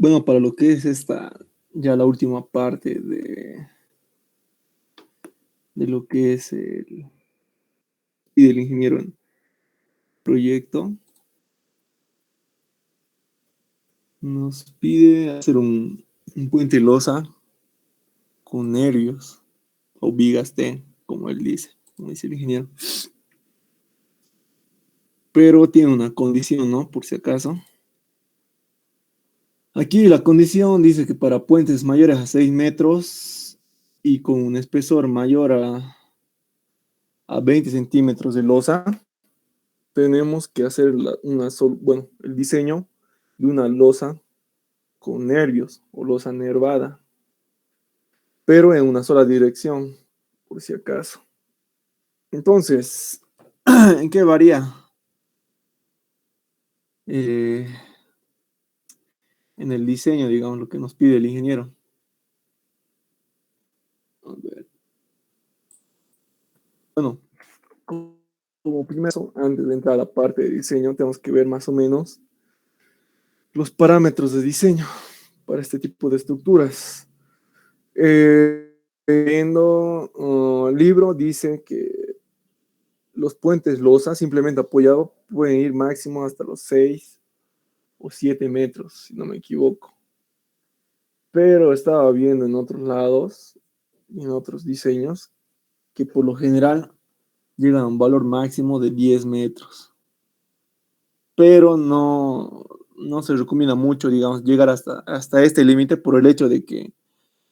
bueno, para lo que es ya la última parte de lo que es y del ingeniero en proyecto, nos pide hacer un puente losa con nervios o vigas T, como dice el ingeniero. Pero tiene una condición, ¿no? Por si acaso. Aquí la condición dice que para puentes mayores a 6 metros y con un espesor mayor a 20 centímetros de losa, tenemos que hacer el diseño de una losa con nervios o losa nervada, pero en una sola dirección, por si acaso. Entonces, ¿en qué varía? Eh, en el diseño, digamos, lo que nos pide el ingeniero. A ver. Bueno, como primero, antes de entrar a la parte de diseño, tenemos que ver más o menos los parámetros de diseño para este tipo de estructuras. Viendo libro dice que los puentes losa simplemente apoyado pueden ir máximo hasta los 6 o 7 metros, si no me equivoco. Pero estaba viendo en otros lados, en otros diseños, que por lo general llegan a un valor máximo de 10 metros. Pero no se recomienda mucho, digamos, llegar hasta este límite por el hecho de que,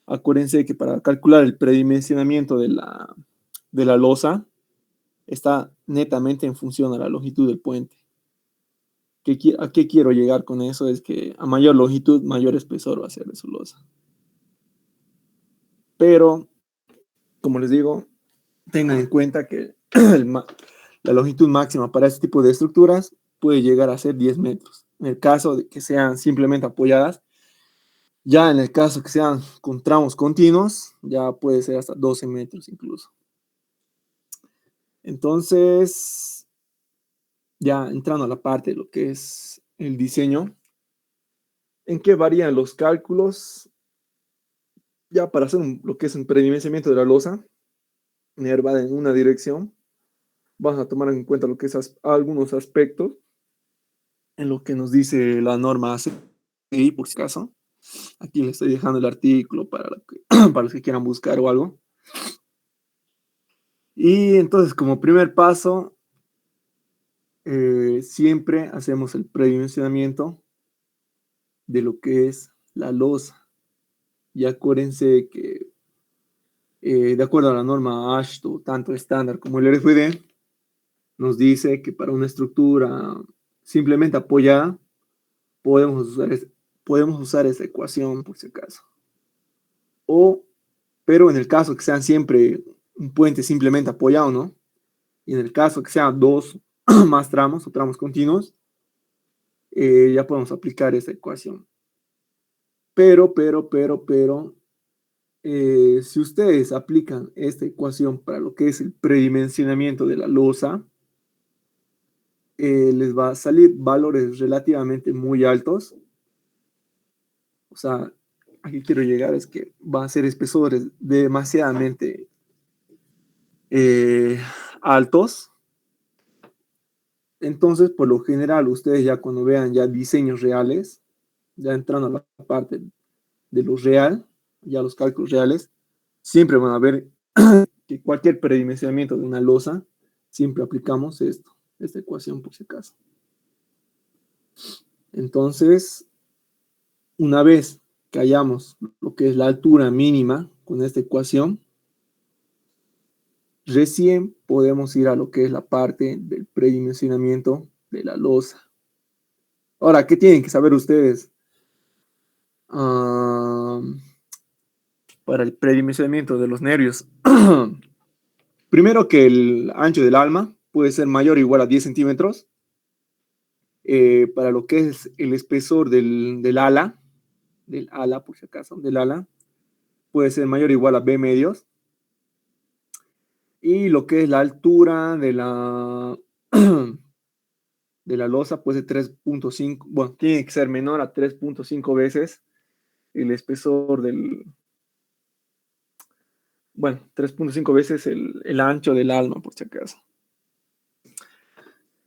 acuérdense que para calcular el predimensionamiento de la losa, está netamente en función a la longitud del puente. ¿A qué quiero llegar con eso? Es que a mayor longitud, mayor espesor va a ser de su losa. Pero, como les digo, tengan en cuenta que la longitud máxima para este tipo de estructuras puede llegar a ser 10 metros. En el caso de que sean simplemente apoyadas, ya en el caso que sean con tramos continuos, ya puede ser hasta 12 metros incluso. Entonces, ya entrando a la parte de lo que es el diseño, ¿en qué varían los cálculos? Ya para hacer lo que es un predimensionamiento de la losa, nervada en una dirección, vamos a tomar en cuenta lo que es algunos aspectos en lo que nos dice la norma ACI, por si acaso. Aquí les estoy dejando el artículo para los que quieran buscar o algo. Y entonces, como primer paso, siempre hacemos el predimensionamiento de lo que es la losa. Y acuérdense que, de acuerdo a la norma AASHTO, tanto estándar como el RFD, nos dice que para una estructura simplemente apoyada, podemos usar esa ecuación por si acaso. Pero en el caso que sean siempre un puente simplemente apoyado, ¿no? Y en el caso que sean dos más tramos o tramos continuos, ya podemos aplicar esa ecuación. Pero, si ustedes aplican esta ecuación para lo que es el predimensionamiento de la losa, les va a salir valores relativamente muy altos. O sea, aquí quiero llegar es que van a ser espesores demasiadamente altos. Entonces, por lo general, ustedes ya cuando vean ya diseños reales, ya entrando a la parte de lo real, ya los cálculos reales, siempre van a ver que cualquier predimensionamiento de una losa, siempre aplicamos esta ecuación por si acaso. Entonces, una vez que hayamos lo que es la altura mínima con esta ecuación, recién podemos ir a lo que es la parte del predimensionamiento de la losa. Ahora, ¿qué tienen que saber ustedes? Para el predimensionamiento de los nervios. Primero que el ancho del alma puede ser mayor o igual a 10 centímetros. Para lo que es el espesor del ala, por si acaso, del ala, puede ser mayor o igual a B medios. Y lo que es la altura de la losa puede ser 3.5, bueno, tiene que ser menor a 3.5 veces el espesor del, bueno, 3.5 veces el ancho del alma, por si acaso.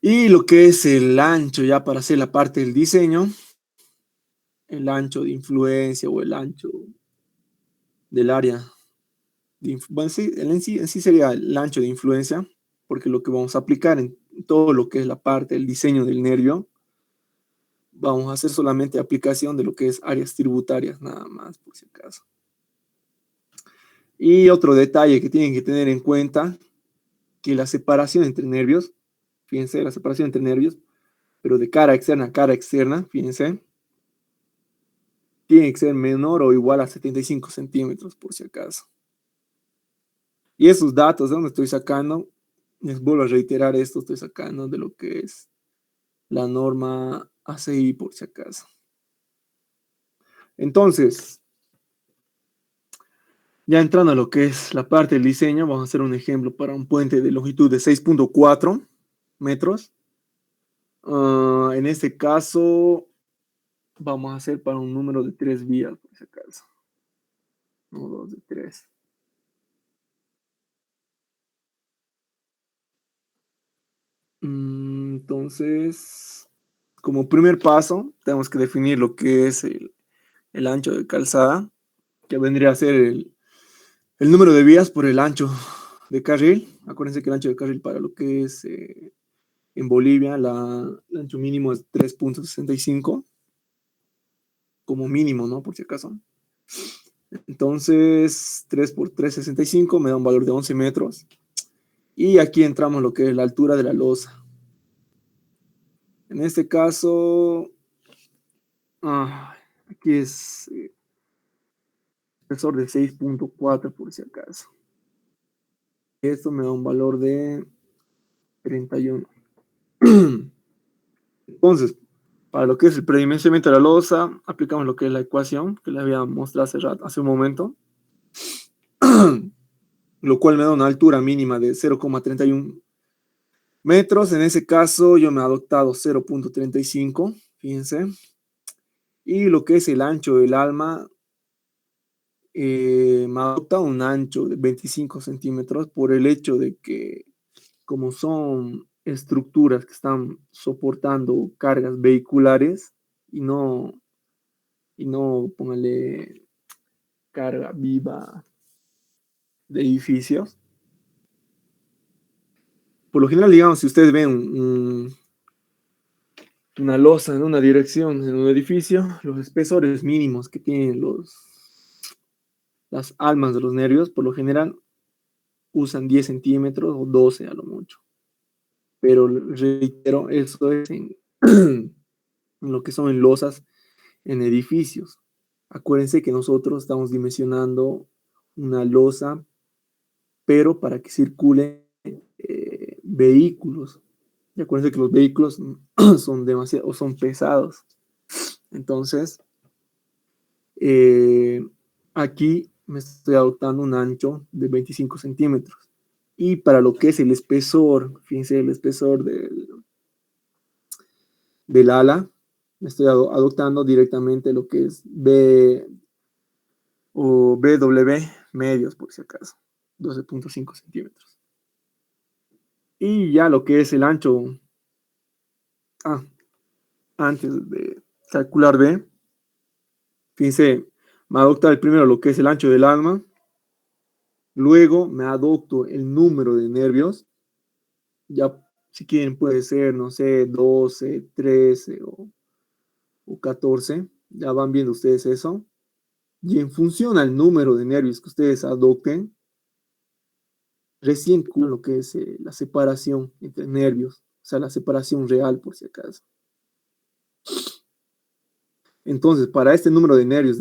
Y lo que es el ancho, ya para hacer la parte del diseño, el ancho de influencia o el ancho del área. Bueno, sí, en sí sería el ancho de influencia, porque lo que vamos a aplicar en todo lo que es la parte del diseño del nervio, vamos a hacer solamente aplicación de lo que es áreas tributarias, nada más, por si acaso. Y otro detalle que tienen que tener en cuenta, que la separación entre nervios, fíjense, la separación entre nervios, pero de cara externa a cara externa, fíjense, tiene que ser menor o igual a 75 centímetros, por si acaso. Y esos datos, ¿de dónde estoy sacando? Les vuelvo a reiterar esto, estoy sacando de lo que es la norma ACI, por si acaso. Entonces, ya entrando a lo que es la parte del diseño, vamos a hacer un ejemplo para un puente de longitud de 6.4 metros. En este caso, vamos a hacer para un número de 3 vías, por si acaso. No, 2 de 3. Entonces, como primer paso, tenemos que definir lo que es el ancho de calzada, que vendría a ser el número de vías por el ancho de carril. Acuérdense que el ancho de carril para lo que es en Bolivia, el ancho mínimo es 3.65, como mínimo, ¿no? Por si acaso. Entonces, 3 por 3,65 me da un valor de 11 metros. Y aquí entramos lo que es la altura de la losa. En este caso, aquí es espesor de 6.4 por si acaso. Esto me da un valor de 31. Entonces, para lo que es el predimensionamiento de la losa, aplicamos lo que es la ecuación que les había mostrado hace un momento, lo cual me da una altura mínima de 0,31 metros. En ese caso, yo me he adoptado 0.35, fíjense. Y lo que es el ancho del alma, me adopta un ancho de 25 centímetros por el hecho de que, como son estructuras que están soportando cargas vehiculares y no póngale carga viva de edificios. Por lo general, digamos, si ustedes ven una losa en una dirección en un edificio, los espesores mínimos que tienen las almas de los nervios, por lo general, usan 10 centímetros o 12 a lo mucho. Pero reitero, eso es en lo que son en losas en edificios. Acuérdense que nosotros estamos dimensionando una losa, pero para que circulen vehículos. Y acuérdense que los vehículos son demasiado, o son pesados. Entonces, aquí me estoy adoptando un ancho de 25 centímetros. Y para lo que es el espesor, fíjense el espesor del ala, me estoy adoptando directamente lo que es B o BW medios, por si acaso, 12.5 centímetros. Y ya lo que es el ancho, antes de calcular B, fíjense, me adopta el primero lo que es el ancho del alma, luego me adopto el número de nervios, ya si quieren puede ser, no sé, 12, 13 o 14, ya van viendo ustedes eso. Y en función al número de nervios que ustedes adopten, recién con lo que es la separación entre nervios, o sea, la separación real por si acaso. Entonces, para este número de nervios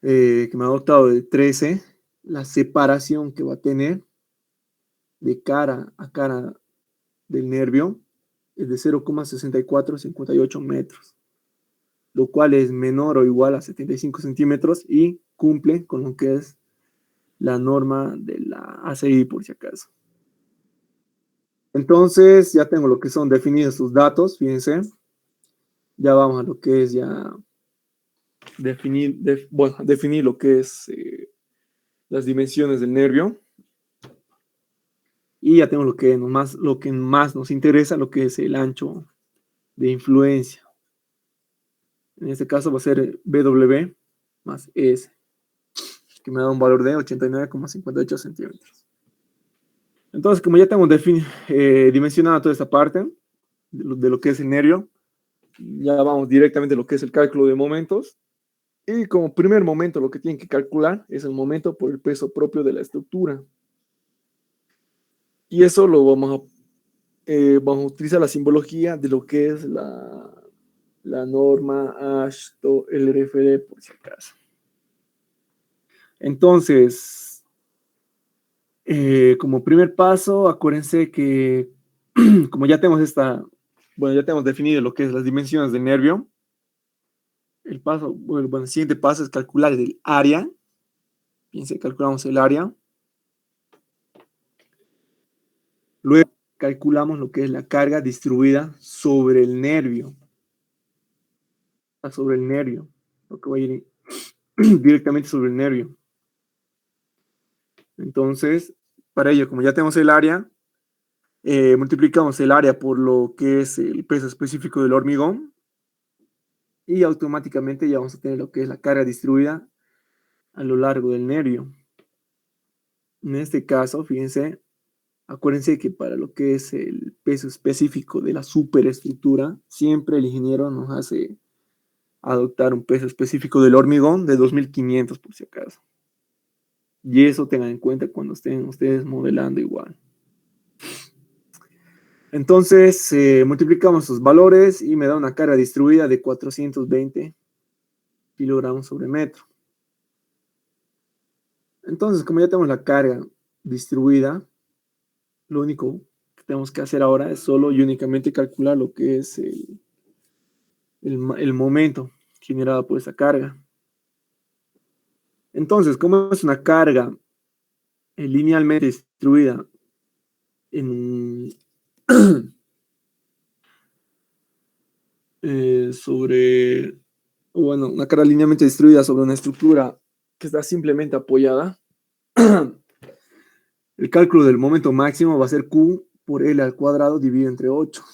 que me ha adoptado de 13, la separación que va a tener de cara a cara del nervio es de 0,6458 metros, lo cual es menor o igual a 75 centímetros y cumple con lo que es la norma de la ACI por si acaso. Entonces ya tengo lo que son definidos sus datos, fíjense. Ya vamos a lo que es ya definir lo que es las dimensiones del nervio. Y ya tengo lo que más nos interesa, lo que es el ancho de influencia. En este caso va a ser BW más S, que me da un valor de 89,58 centímetros. Entonces, como ya tengo dimensionada toda esta parte de lo que es el nervio, ya vamos directamente a lo que es el cálculo de momentos. Y como primer momento, lo que tienen que calcular es el momento por el peso propio de la estructura. Y eso lo vamos a utilizar la simbología de lo que es la norma ASHTO-LRFD, por si acaso. Entonces, como primer paso, acuérdense que como ya tenemos ya tenemos definido lo que es las dimensiones del nervio, el siguiente paso es calcular el área. Fíjense, calculamos el área. Luego calculamos lo que es la carga distribuida sobre el nervio. Sobre el nervio. Lo que va a ir directamente sobre el nervio. Entonces, para ello, como ya tenemos el área, multiplicamos el área por lo que es el peso específico del hormigón y automáticamente ya vamos a tener lo que es la carga distribuida a lo largo del nervio. En este caso, fíjense, acuérdense que para lo que es el peso específico de la superestructura, siempre el ingeniero nos hace adoptar un peso específico del hormigón de 2500 por si acaso. Y eso tengan en cuenta cuando estén ustedes modelando igual. Entonces, multiplicamos sus valores y me da una carga distribuida de 420 kilogramos sobre metro. Entonces, como ya tenemos la carga distribuida, lo único que tenemos que hacer ahora es solo y únicamente calcular lo que es el momento generado por esa carga. Entonces, como es una carga linealmente distribuida en, una carga linealmente distribuida sobre una estructura que está simplemente apoyada, el cálculo del momento máximo va a ser Q por L al cuadrado dividido entre 8.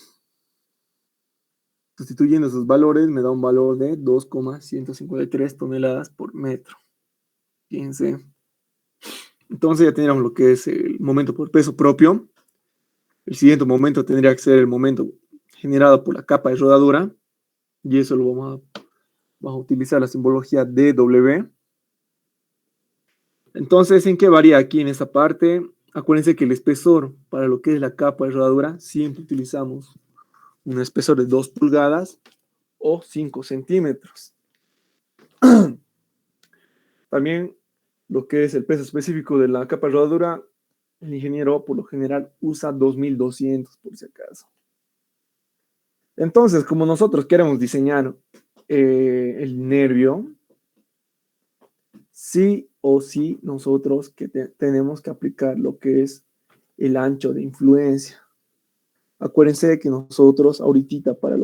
Sustituyendo esos valores me da un valor de 2,153 toneladas por metro. Fíjense. Entonces ya tendríamos lo que es el momento por peso propio. El siguiente momento tendría que ser el momento generado por la capa de rodadura. Y eso lo vamos a utilizar la simbología DW. Entonces, ¿en qué varía aquí en esta parte? Acuérdense que el espesor para lo que es la capa de rodadura siempre utilizamos un espesor de 2 pulgadas o 5 centímetros. También lo que es el peso específico de la capa de rodadura, el ingeniero por lo general usa 2200 por si acaso. Entonces, como nosotros queremos diseñar el nervio, sí o sí nosotros tenemos que aplicar lo que es el ancho de influencia. Acuérdense que nosotros ahorita para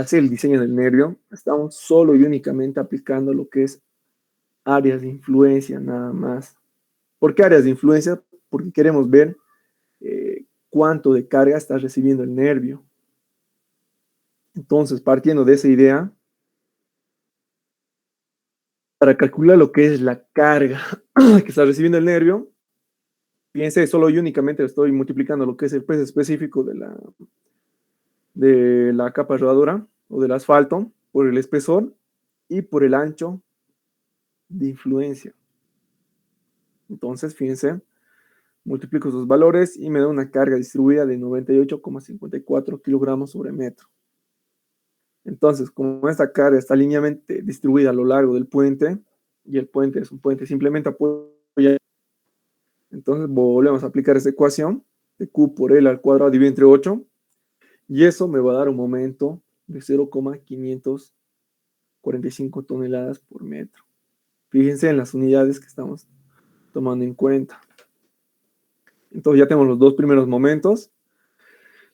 hacer el diseño del nervio estamos solo y únicamente aplicando lo que es áreas de influencia nada más. ¿Por qué áreas de influencia? Porque queremos ver cuánto de carga está recibiendo el nervio. Entonces, partiendo de esa idea, para calcular lo que es la carga que está recibiendo el nervio, fíjense, solo y únicamente estoy multiplicando lo que es el peso específico de la capa rodadura o del asfalto por el espesor y por el ancho de influencia. Entonces, fíjense, multiplico esos valores y me da una carga distribuida de 98,54 kilogramos sobre metro. Entonces, como esta carga está linealmente distribuida a lo largo del puente, y el puente es un puente simplemente apoyado, entonces volvemos a aplicar esa ecuación de Q por L al cuadrado dividido entre 8, y eso me va a dar un momento de 0,545 toneladas por metro. Fíjense en las unidades que estamos tomando en cuenta. Entonces ya tenemos los dos primeros momentos.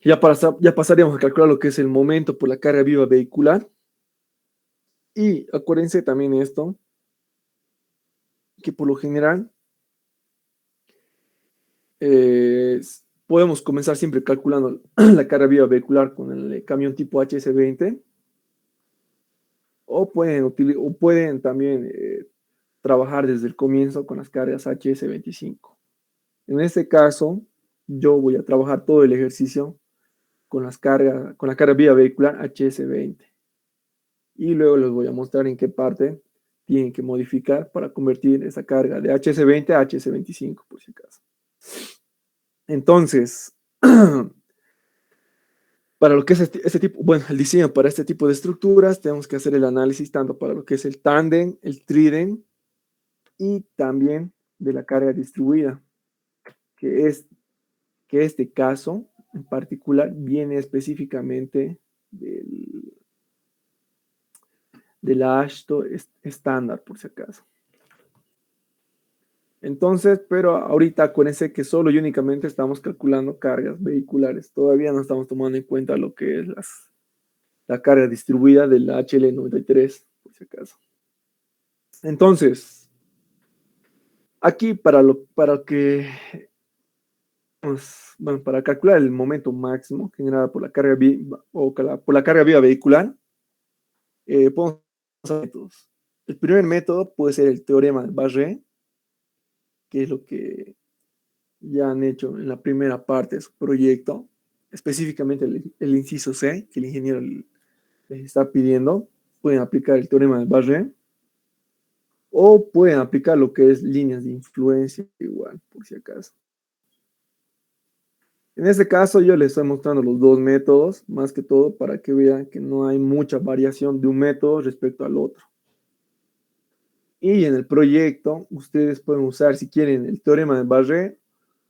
Ya pasaríamos a calcular lo que es el momento por la carga viva vehicular. Y acuérdense también esto, que por lo general eh, podemos comenzar siempre calculando la carga viva vehicular con el camión tipo HS20, o pueden también trabajar desde el comienzo con las cargas HS25. En este caso, yo voy a trabajar todo el ejercicio con la carga viva vehicular HS20. Y luego les voy a mostrar en qué parte tienen que modificar para convertir esa carga de HS20 a HS25, por si acaso. Entonces, para lo que es este tipo, bueno, el diseño para este tipo de estructuras, tenemos que hacer el análisis tanto para lo que es el tándem, el tridem y también de la carga distribuida, que es que este caso en particular viene específicamente de la AASHTO estándar, por si acaso. Entonces, pero ahorita acuérdense que solo y únicamente estamos calculando cargas vehiculares. Todavía no estamos tomando en cuenta lo que es la carga distribuida del HL93, por si acaso. Entonces, aquí bueno, para calcular el momento máximo generado por la carga por la carga viva vehicular, podemos usar métodos. El primer método puede ser el teorema de Barré, que es lo que ya han hecho en la primera parte de su proyecto, específicamente el inciso C, que el ingeniero les está pidiendo. Pueden aplicar el teorema de Barré o pueden aplicar lo que es líneas de influencia igual, por si acaso. En este caso yo les estoy mostrando los dos métodos, más que todo para que vean que no hay mucha variación de un método respecto al otro. Y en el proyecto ustedes pueden usar, si quieren, el teorema de Barré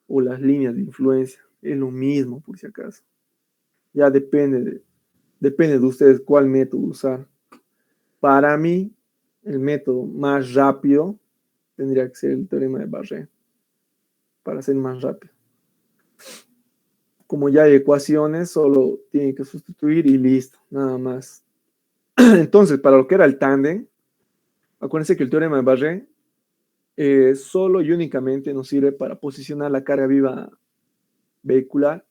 o las líneas de influencia. Es lo mismo, por si acaso. Ya depende de ustedes cuál método usar. Para mí, el método más rápido tendría que ser el teorema de Barré, para ser más rápido. Como ya hay ecuaciones, solo tienen que sustituir y listo, nada más. Entonces, para lo que era el tándem, acuérdense que el teorema de Barré solo y únicamente nos sirve para posicionar la carga viva vehicular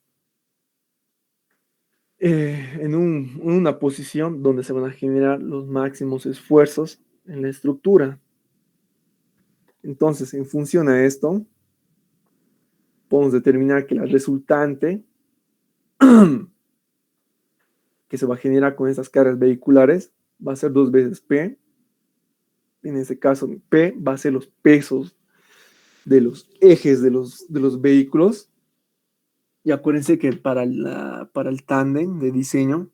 en una posición donde se van a generar los máximos esfuerzos en la estructura. Entonces, en función a esto, podemos determinar que la resultante que se va a generar con estas cargas vehiculares va a ser 2 veces P. En este caso, P va a ser los pesos de los ejes de los vehículos. Y acuérdense que para el tándem de diseño,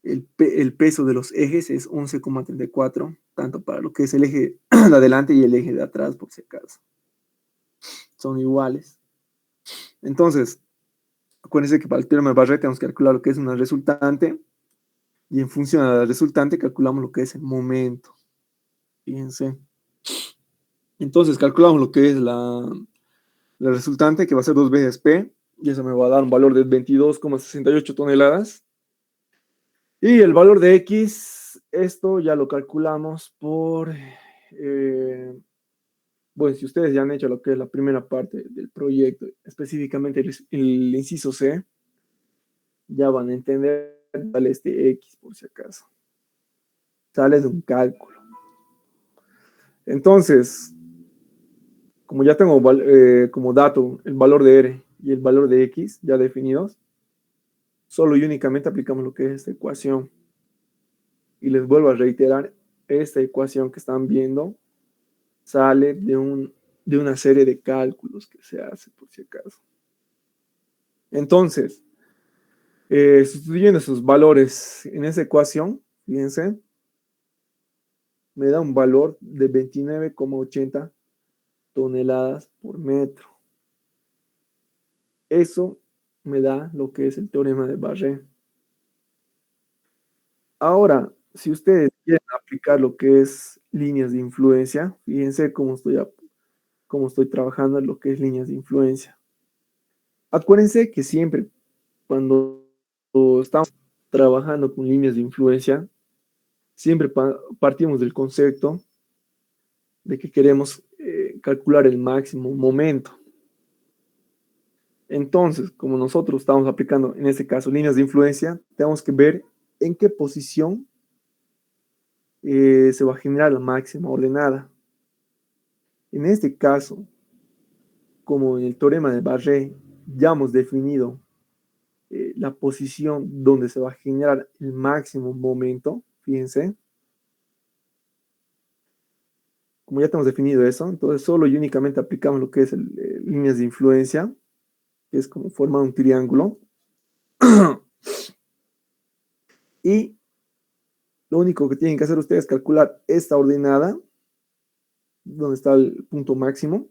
el peso de los ejes es 11,34, tanto para lo que es el eje de adelante y el eje de atrás, por si acaso. Son iguales. Entonces, acuérdense que para el teorema de Barré tenemos que calcular lo que es una resultante, y en función a la resultante calculamos lo que es el momento. Fíjense. Entonces calculamos lo que es la resultante, que va a ser 2 veces P, y eso me va a dar un valor de 22,68 toneladas. Y el valor de X, esto ya lo calculamos bueno, si ustedes ya han hecho lo que es la primera parte del proyecto, específicamente el inciso C, ya van a entender vale este X por si acaso. Sale de un cálculo. Entonces, como ya tengo como dato el valor de R y el valor de X ya definidos, solo y únicamente aplicamos lo que es esta ecuación. Y les vuelvo a reiterar, esta ecuación que están viendo sale de una serie de cálculos que se hace, por si acaso. Entonces, sustituyendo esos valores en esa ecuación, fíjense, me da un valor de 29,80 toneladas por metro. Eso me da lo que es el teorema de Barré. Ahora, si ustedes quieren aplicar lo que es líneas de influencia, fíjense cómo estoy cómo estoy trabajando en lo que es líneas de influencia. Acuérdense que siempre cuando estamos trabajando con líneas de influencia, siempre partimos del concepto de que queremos calcular el máximo momento. Entonces, como nosotros estamos aplicando, en este caso, líneas de influencia, tenemos que ver en qué posición se va a generar la máxima ordenada. En este caso, como en el teorema de Barré, ya hemos definido la posición donde se va a generar el máximo momento, fíjense. Como ya tenemos definido eso, entonces solo y únicamente aplicamos lo que es líneas de influencia, que es como formar un triángulo. Y lo único que tienen que hacer ustedes es calcular esta ordenada, donde está el punto máximo,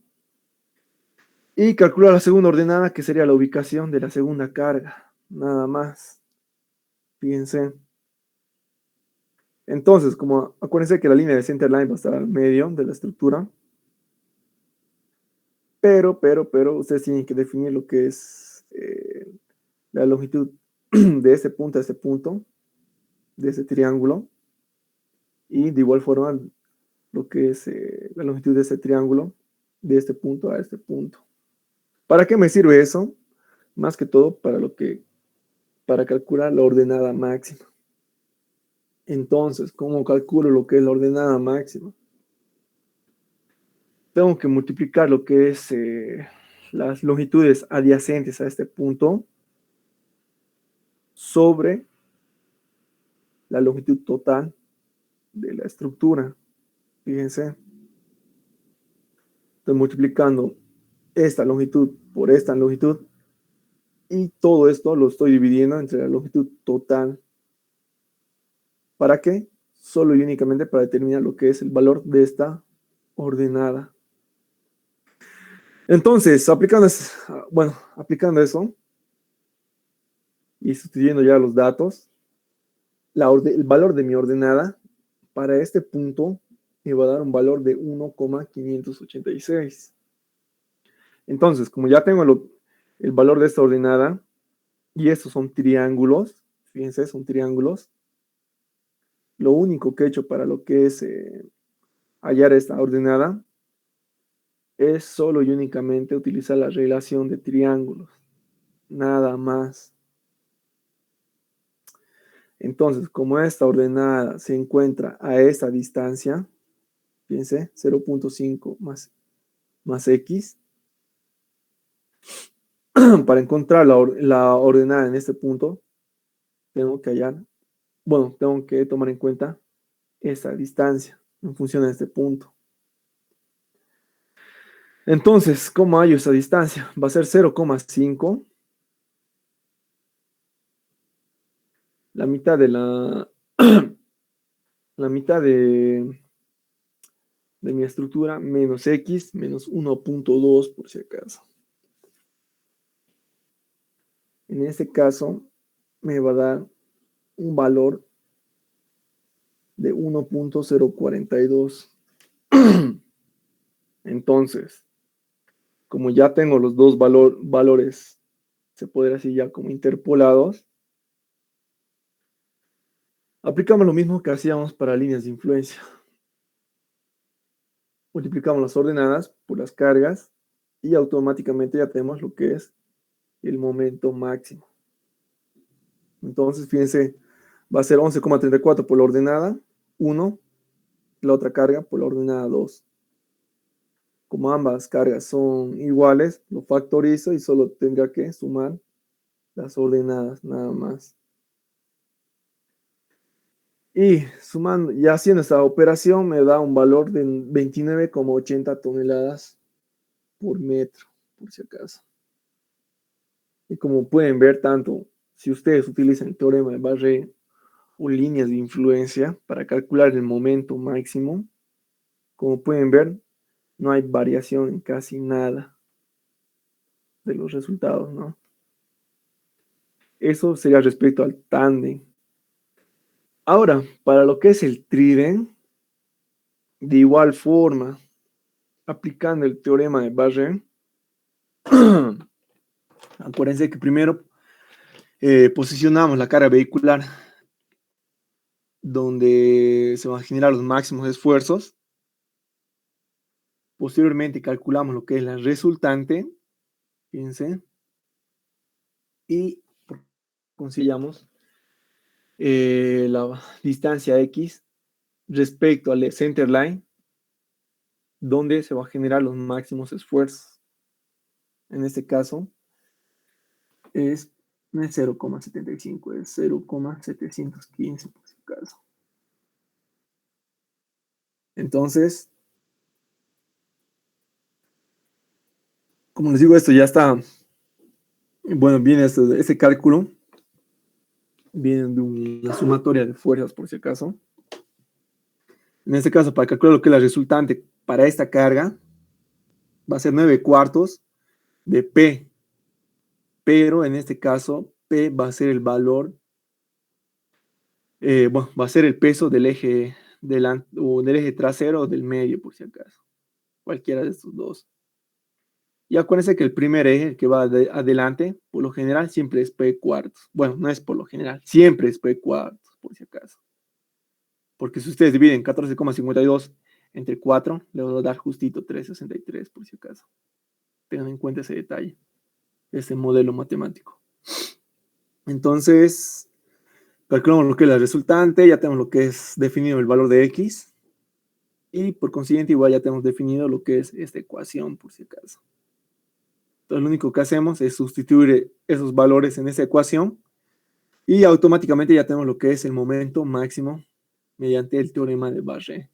y calcular la segunda ordenada, que sería la ubicación de la segunda carga, nada más. Fíjense. Entonces, como acuérdense que la línea de centerline va a estar al medio de la estructura, pero ustedes tienen que definir lo que es la longitud de este punto a este punto, de ese triángulo, y de igual forma lo que es la longitud de ese triángulo, de este punto a este punto. ¿Para qué me sirve eso? Más que todo para calcular la ordenada máxima. Entonces, ¿cómo calculo lo que es la ordenada máxima? Tengo que multiplicar lo que es las longitudes adyacentes a este punto sobre la longitud total de la estructura. Fíjense, estoy multiplicando esta longitud por esta longitud y todo esto lo estoy dividiendo entre la longitud total. ¿Para qué? Solo y únicamente para determinar lo que es el valor de esta ordenada. Entonces, aplicando eso y sustituyendo ya los datos, el valor de mi ordenada para este punto me va a dar un valor de 1,586. Entonces, como ya tengo el valor de esta ordenada, y estos son triángulos, fíjense, son triángulos, lo único que he hecho para lo que es hallar esta ordenada es solo y únicamente utilizar la relación de triángulos, nada más. Entonces, como esta ordenada se encuentra a esta distancia, fíjense, 0.5 más x, para encontrar la ordenada en este punto, tengo que tomar en cuenta esta distancia en función de este punto. Entonces, ¿cómo hallo esa distancia? Va a ser 0,5. La mitad de la mitad de mi estructura menos x menos 1.2 por si acaso. En este caso me va a dar un valor de 1.042. Entonces, como ya tengo los dos valores, se podría decir ya como interpolados, aplicamos lo mismo que hacíamos para líneas de influencia. Multiplicamos las ordenadas por las cargas y automáticamente ya tenemos lo que es el momento máximo. Entonces, fíjense, va a ser 11,34 por la ordenada 1, la otra carga por la ordenada 2. Como ambas cargas son iguales, lo factorizo y solo tendría que sumar las ordenadas, nada más. Y sumando, ya haciendo esta operación, me da un valor de 29,80 toneladas por metro, por si acaso. Y como pueden ver, tanto si ustedes utilizan el teorema de Barré o líneas de influencia para calcular el momento máximo, como pueden ver, no hay variación en casi nada de los resultados, ¿no? Eso sería respecto al tándem. Ahora, para lo que es el trident, de igual forma, aplicando el teorema de Barré, acuérdense que primero posicionamos la carga vehicular donde se van a generar los máximos esfuerzos. Posteriormente calculamos lo que es la resultante, fíjense, y conciliamos la distancia X respecto al center line, donde se va a generar los máximos esfuerzos. En este caso es 0,75, es 0,715 por si acaso. Entonces, como les digo, esto ya está, bueno, viene este cálculo, viene de una sumatoria de fuerzas por si acaso. En este caso, para calcular lo que es la resultante para esta carga, va a ser 9/4 de P, pero en este caso, P va a ser el valor, bueno, va a ser el peso del eje o del eje trasero o del medio, por si acaso, cualquiera de estos dos. Y acuérdense que el primer eje, el que va adelante, por lo general siempre es P/4. Bueno, no es por lo general, siempre es P/4, por si acaso. Porque si ustedes dividen 14,52 entre 4, le va a dar justito 3,63, por si acaso. Tengan en cuenta ese detalle, ese modelo matemático. Entonces, calculamos lo que es la resultante, ya tenemos lo que es definido el valor de X, y por consiguiente igual ya tenemos definido lo que es esta ecuación, por si acaso. Entonces, lo único que hacemos es sustituir esos valores en esa ecuación, y automáticamente ya tenemos lo que es el momento máximo mediante el teorema de Barré.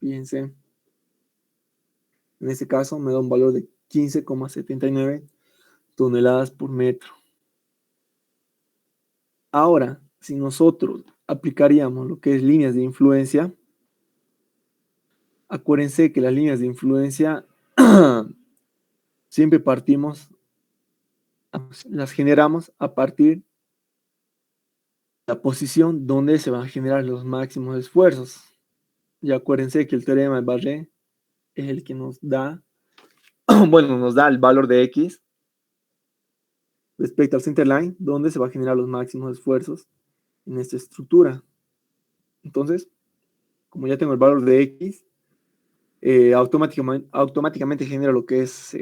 Fíjense, en este caso me da un valor de 15,79 toneladas por metro. Ahora, si nosotros aplicaríamos lo que es líneas de influencia, acuérdense que las líneas de influencia siempre las generamos a partir de la posición donde se van a generar los máximos esfuerzos. Y acuérdense que el teorema de Barré es el que nos da, bueno, nos da el valor de X respecto al centerline, donde se va a generar los máximos esfuerzos en esta estructura. Entonces, como ya tengo el valor de X, automáticamente genera lo que es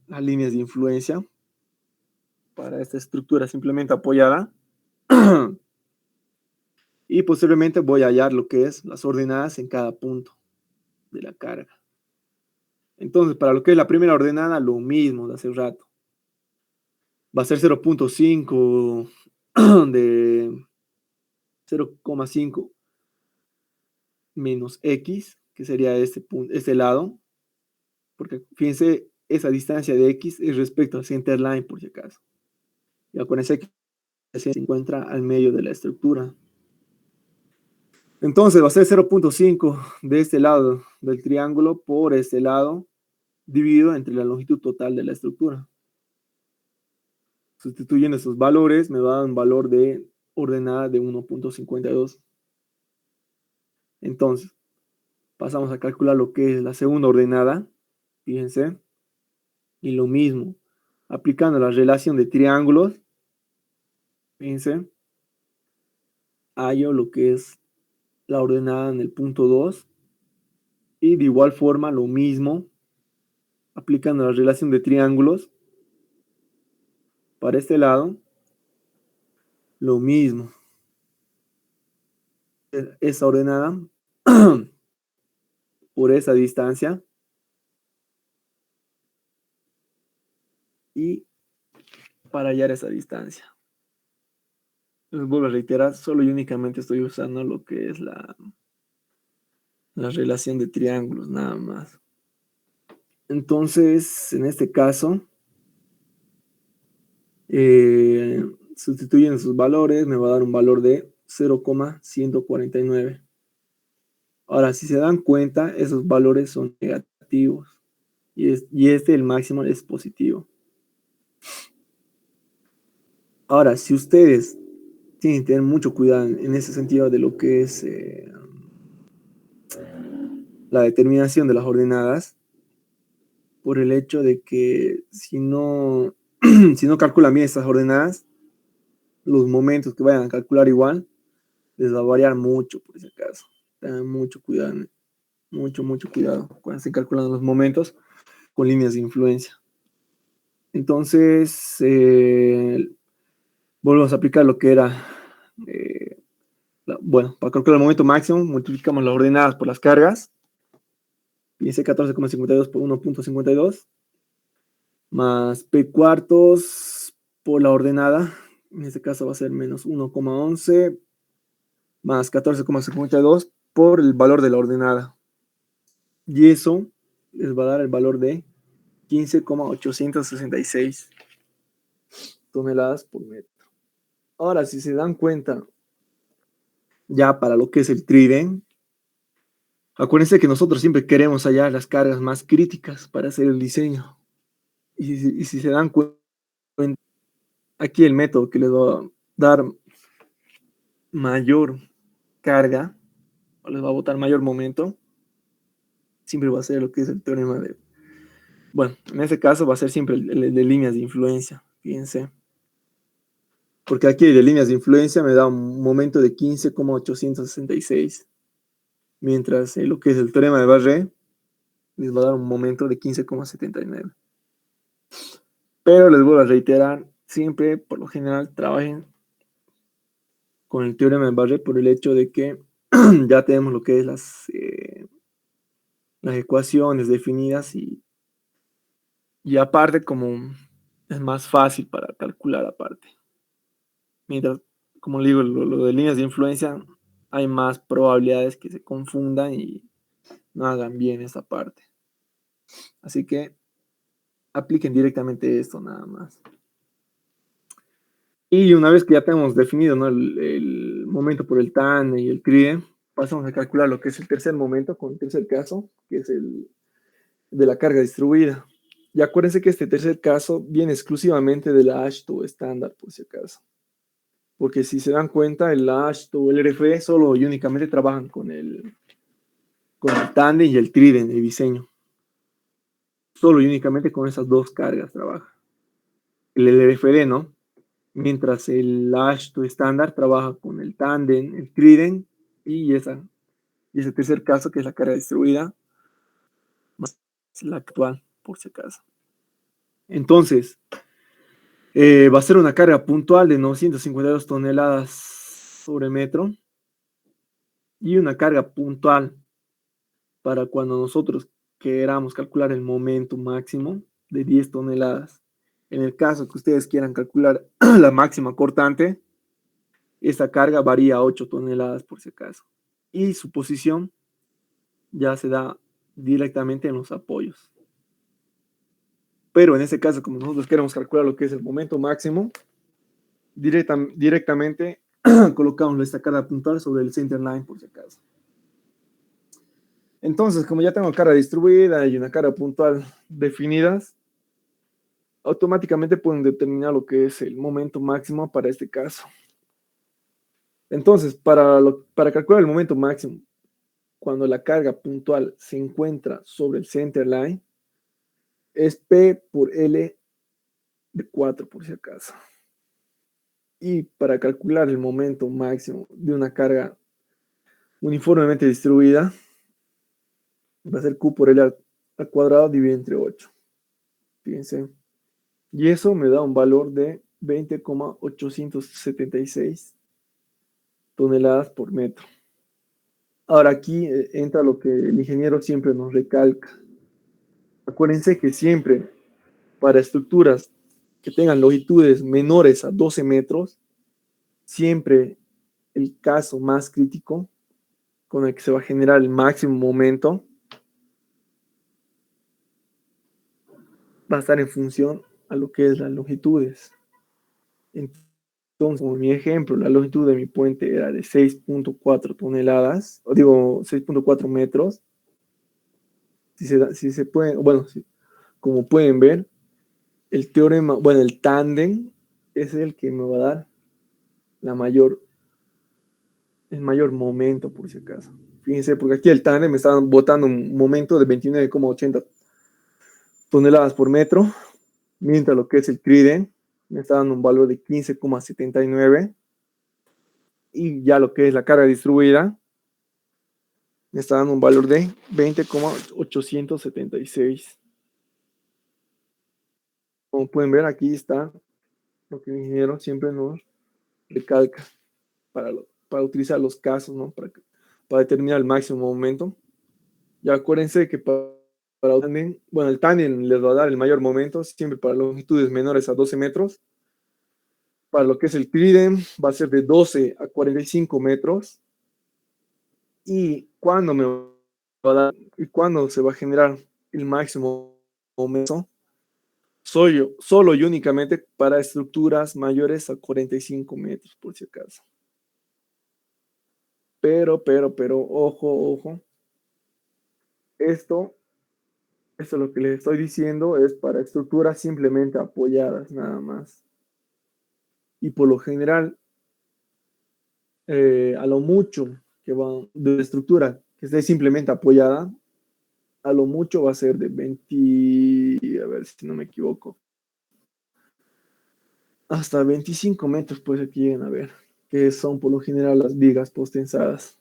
las líneas de influencia para esta estructura simplemente apoyada. Y posteriormente voy a hallar lo que es las ordenadas en cada punto de la carga. Entonces, para lo que es la primera ordenada, lo mismo de hace rato. Va a ser 0,5 de 0,5 menos X, que sería este lado, porque fíjense, esa distancia de X es respecto al centerline, por si acaso. Y acuérdense que se encuentra al medio de la estructura. Entonces va a ser 0,5 de este lado del triángulo por este lado, dividido entre la longitud total de la estructura. Sustituyendo esos valores, me va a dar un valor de ordenada de 1,52. Entonces, pasamos a calcular lo que es la segunda ordenada. Fíjense. Y lo mismo, aplicando la relación de triángulos, fíjense, hallo lo que es la ordenada en el punto 2. Y de igual forma, lo mismo, aplicando la relación de triángulos, para este lado, lo mismo. Esa ordenada por esa distancia. Y para hallar esa distancia. Les vuelvo a reiterar, solo y únicamente estoy usando lo que es la relación de triángulos, nada más. Entonces, en este caso, sustituyendo sus valores, me va a dar un valor de 0,149. Ahora, si se dan cuenta, esos valores son negativos y el máximo es positivo. Ahora, si ustedes tienen que tener mucho cuidado en ese sentido de lo que es la determinación de las ordenadas, por el hecho de que si no, si no calculan bien estas ordenadas, los momentos que vayan a calcular igual, les va a variar mucho, por ese caso. Tengan mucho cuidado, mucho cuidado cuando estén calculando los momentos con líneas de influencia. Entonces, volvemos a aplicar lo que era, bueno, para calcular el momento máximo, multiplicamos las ordenadas por las cargas. Fíjense 14,52 por 1,52 más p cuartos por la ordenada, en este caso va a ser menos 1,11 más 14,52 por el valor de la ordenada. Y eso les va a dar el valor de 15,866 toneladas por metro. Ahora, si se dan cuenta, ya para lo que es el trident, acuérdense que nosotros siempre queremos hallar las cargas más críticas para hacer el diseño. Y si se dan cuenta, aquí el método que les va a dar mayor carga, o les va a botar mayor momento, siempre va a ser lo que es el teorema de... Bueno, en este caso va a ser siempre el de líneas de influencia, fíjense. Porque aquí de líneas de influencia me da un momento de 15,866. Mientras lo que es el teorema de Barré les va a dar un momento de 15,79. Pero les vuelvo a reiterar, siempre, por lo general, trabajen con el teorema de Barré por el hecho de que ya tenemos lo que es las ecuaciones definidas y aparte como es más fácil para calcular aparte. Mientras, como le digo, lo de líneas de influencia, hay más probabilidades que se confundan y no hagan bien esa parte. Así que apliquen directamente esto nada más. Y una vez que ya tenemos definido, ¿no?, el momento por el TAN y el CRIE, pasamos a calcular lo que es el tercer momento con el tercer caso, que es el de la carga distribuida. Y acuérdense que este tercer caso viene exclusivamente de la AASHTO estándar, por si acaso. Porque si se dan cuenta, el AASHTO o el RFE solo y únicamente trabajan con el tándem y el trident de diseño. Solo y únicamente con esas dos cargas trabaja. El RFD, ¿no? Mientras el AASHTO estándar trabaja con el tándem, el trident y ese tercer caso que es la carga distribuida, más la actual, por si acaso. Entonces, va a ser una carga puntual de 952 toneladas sobre metro y una carga puntual para cuando nosotros queramos calcular el momento máximo de 10 toneladas. En el caso que ustedes quieran calcular la máxima cortante, esta carga varía a 8 toneladas por si acaso. Y su posición ya se da directamente en los apoyos. Pero en este caso, como nosotros queremos calcular lo que es el momento máximo, directamente colocamos esta carga puntual sobre el center line por si acaso. Entonces, como ya tengo carga distribuida y una carga puntual definidas, automáticamente pueden determinar lo que es el momento máximo para este caso. Entonces, para calcular el momento máximo, cuando la carga puntual se encuentra sobre el center line, es P por L de 4 por si acaso. Y para calcular el momento máximo de una carga uniformemente distribuida, va a ser Q por L al cuadrado dividido entre 8. Fíjense. Y eso me da un valor de 20,876 toneladas por metro. Ahora aquí entra lo que el ingeniero siempre nos recalca. Acuérdense que siempre para estructuras que tengan longitudes menores a 12 metros, siempre el caso más crítico con el que se va a generar el máximo momento va a estar en función a lo que es las longitudes. Entonces, como mi ejemplo, la longitud de mi puente era de 6,4 toneladas, o digo 6,4 metros. Si se puede, bueno, como pueden ver, el teorema, bueno, el tándem es el que me va a dar el mayor momento, por si acaso. Fíjense, porque aquí el tándem me está botando un momento de 29,80 toneladas por metro, mientras lo que es el CRIDE me está dando un valor de 15,79 y ya lo que es la carga distribuida me está dando un valor de 20,876. Como pueden ver, aquí está lo que el ingeniero siempre nos recalca para utilizar los casos, ¿no? Para determinar el máximo momento. Ya acuérdense que para el tándem les va a dar el mayor momento siempre para longitudes menores a 12 metros. Para lo que es el trident va a ser de 12 a 45 metros. ¿Y cuándo me va a dar y cuándo se va a generar el máximo momento? Solo y únicamente para estructuras mayores a 45 metros, por si acaso. Pero, ojo. Esto lo que les estoy diciendo es para estructuras simplemente apoyadas, nada más. Y por lo general, a lo mucho que va de estructura que esté simplemente apoyada, a lo mucho va a ser de 20, a ver si no me equivoco, hasta 25 metros puede que lleguen a ver, que son por lo general las vigas postensadas.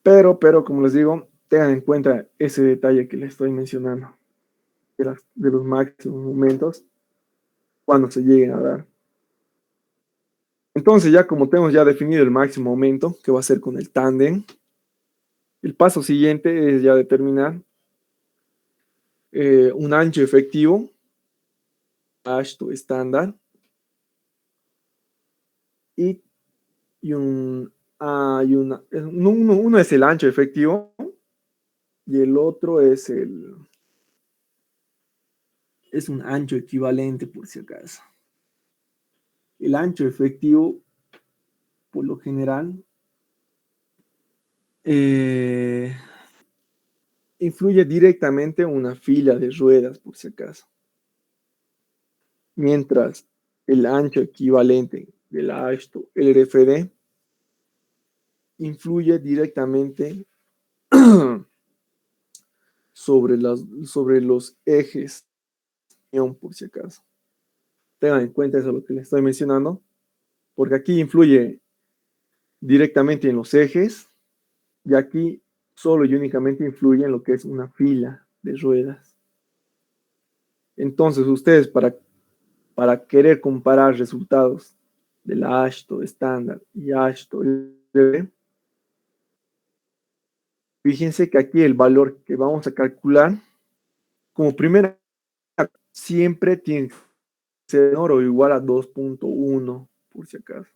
Pero, como les digo, tengan en cuenta ese detalle que les estoy mencionando, de los máximos momentos cuando se lleguen a dar. Entonces, ya como tenemos ya definido el máximo momento, que va a ser con el tándem, el paso siguiente es ya determinar un ancho efectivo, ashto estándar, y uno es el ancho efectivo y el otro es un ancho equivalente, por si acaso. El ancho efectivo, por lo general, influye directamente una fila de ruedas, por si acaso. Mientras el ancho equivalente del ashto LRFD influye directamente sobre los ejes, por si acaso. Tengan en cuenta eso lo que les estoy mencionando, porque aquí influye directamente en los ejes y aquí solo y únicamente influye en lo que es una fila de ruedas. Entonces, ustedes para querer comparar resultados de la ashto estándar y ashto LRFD, fíjense que aquí el valor que vamos a calcular como primera siempre tiene que ser menor o igual a 2.1, por si acaso.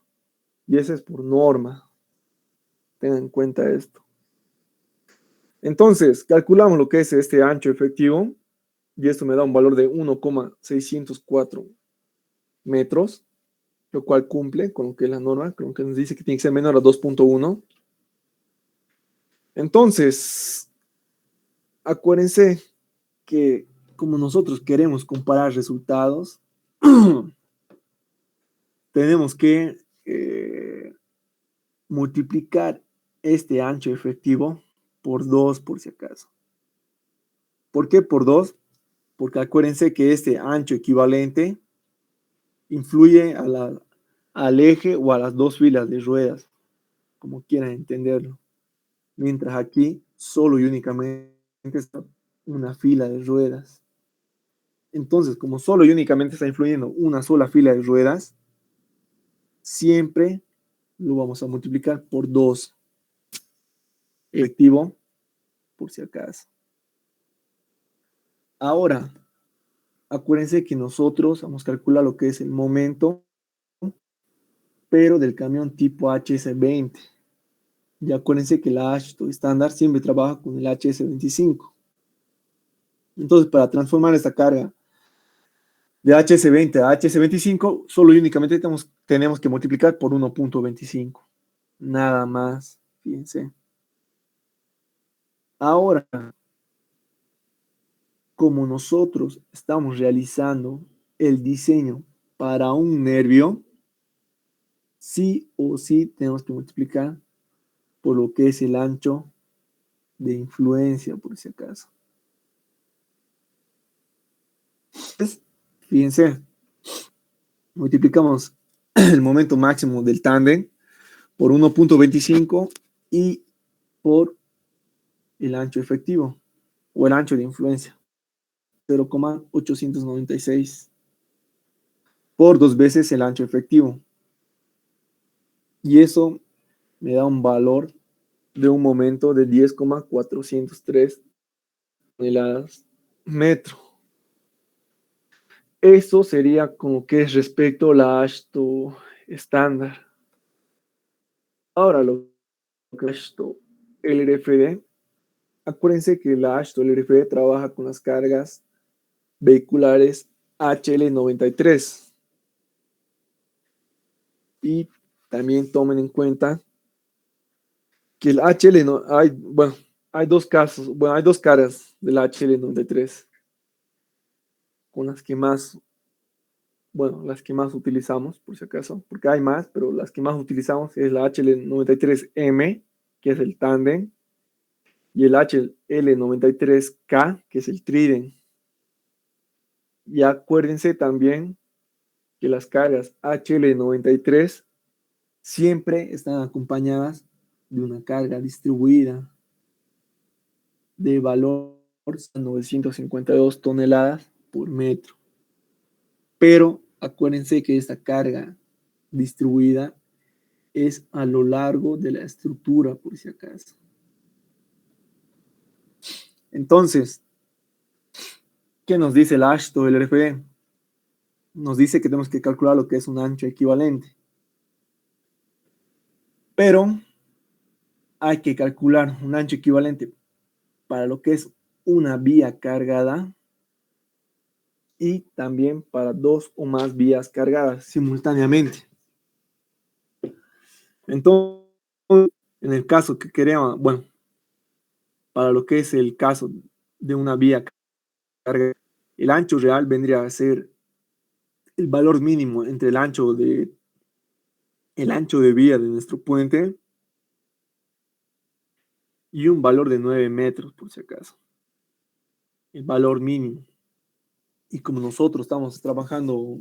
Y ese es por norma. Tengan en cuenta esto. Entonces, calculamos lo que es este ancho efectivo y esto me da un valor de 1,604 metros, lo cual cumple con lo que es la norma, con lo que nos dice que tiene que ser menor a 2.1. Entonces, acuérdense que como nosotros queremos comparar resultados, tenemos que multiplicar este ancho efectivo por 2, por si acaso. ¿Por qué por 2? Porque acuérdense que este ancho equivalente influye al eje o a las dos filas de ruedas, como quieran entenderlo. Mientras aquí solo y únicamente está una fila de ruedas. Entonces, como solo y únicamente está influyendo una sola fila de ruedas, siempre lo vamos a multiplicar por 2. Efectivo, por si acaso. Ahora, acuérdense que nosotros vamos a calcular lo que es el momento, pero del camión tipo HS20. Y acuérdense que la ashto estándar siempre trabaja con el HS25. Entonces, para transformar esta carga de HS20 a HS25, solo y únicamente tenemos que multiplicar por 1.25. Nada más, fíjense. Ahora, como nosotros estamos realizando el diseño para un nervio, sí o sí tenemos que multiplicar por lo que es el ancho de influencia, por si acaso. Pues, fíjense, multiplicamos el momento máximo del tándem por 1.25 y por el ancho efectivo o el ancho de influencia, 0,896 por 2 veces el ancho efectivo. Y eso me da un valor de un momento de 10,403 toneladas metro. Eso sería como que es respecto a la AASHTO estándar. Ahora lo que es AASHTO LRFD, acuérdense que la AASHTO LRFD trabaja con las cargas vehiculares HL93. Y también tomen en cuenta que el HL no hay, bueno, hay dos casos, bueno, hay dos caras del HL93 con las que más, bueno, las que más utilizamos, por si acaso, porque hay más, pero las que más utilizamos es la HL93M, que es el tándem, y el HL93K, que es el trident. Y acuérdense también que las cargas HL93 siempre están acompañadas de una carga distribuida de valor 952 toneladas por metro. Pero acuérdense que esta carga distribuida es a lo largo de la estructura, por si acaso. Entonces, ¿qué nos dice el AASHTO del RFD? Nos dice que tenemos que calcular lo que es un ancho equivalente. Pero hay que calcular un ancho equivalente para lo que es una vía cargada y también para dos o más vías cargadas simultáneamente. Entonces, en el caso que queremos, bueno, para lo que es el caso de una vía cargada, el ancho real vendría a ser el valor mínimo entre el ancho de vía de nuestro puente y un valor de 9 metros, por si acaso. El valor mínimo. Y como nosotros estamos trabajando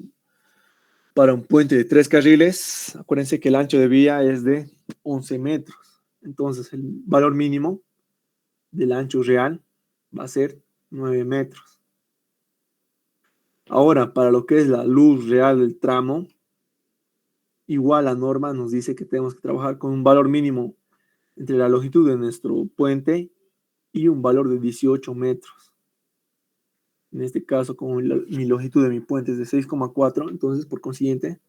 para un puente de 3 carriles, acuérdense que el ancho de vía es de 11 metros. Entonces, el valor mínimo del ancho real va a ser 9 metros. Ahora, para lo que es la luz real del tramo, igual la norma nos dice que tenemos que trabajar con un valor mínimo entre la longitud de nuestro puente y un valor de 18 metros. En este caso, como mi longitud de mi puente es de 6,4, entonces por consiguiente,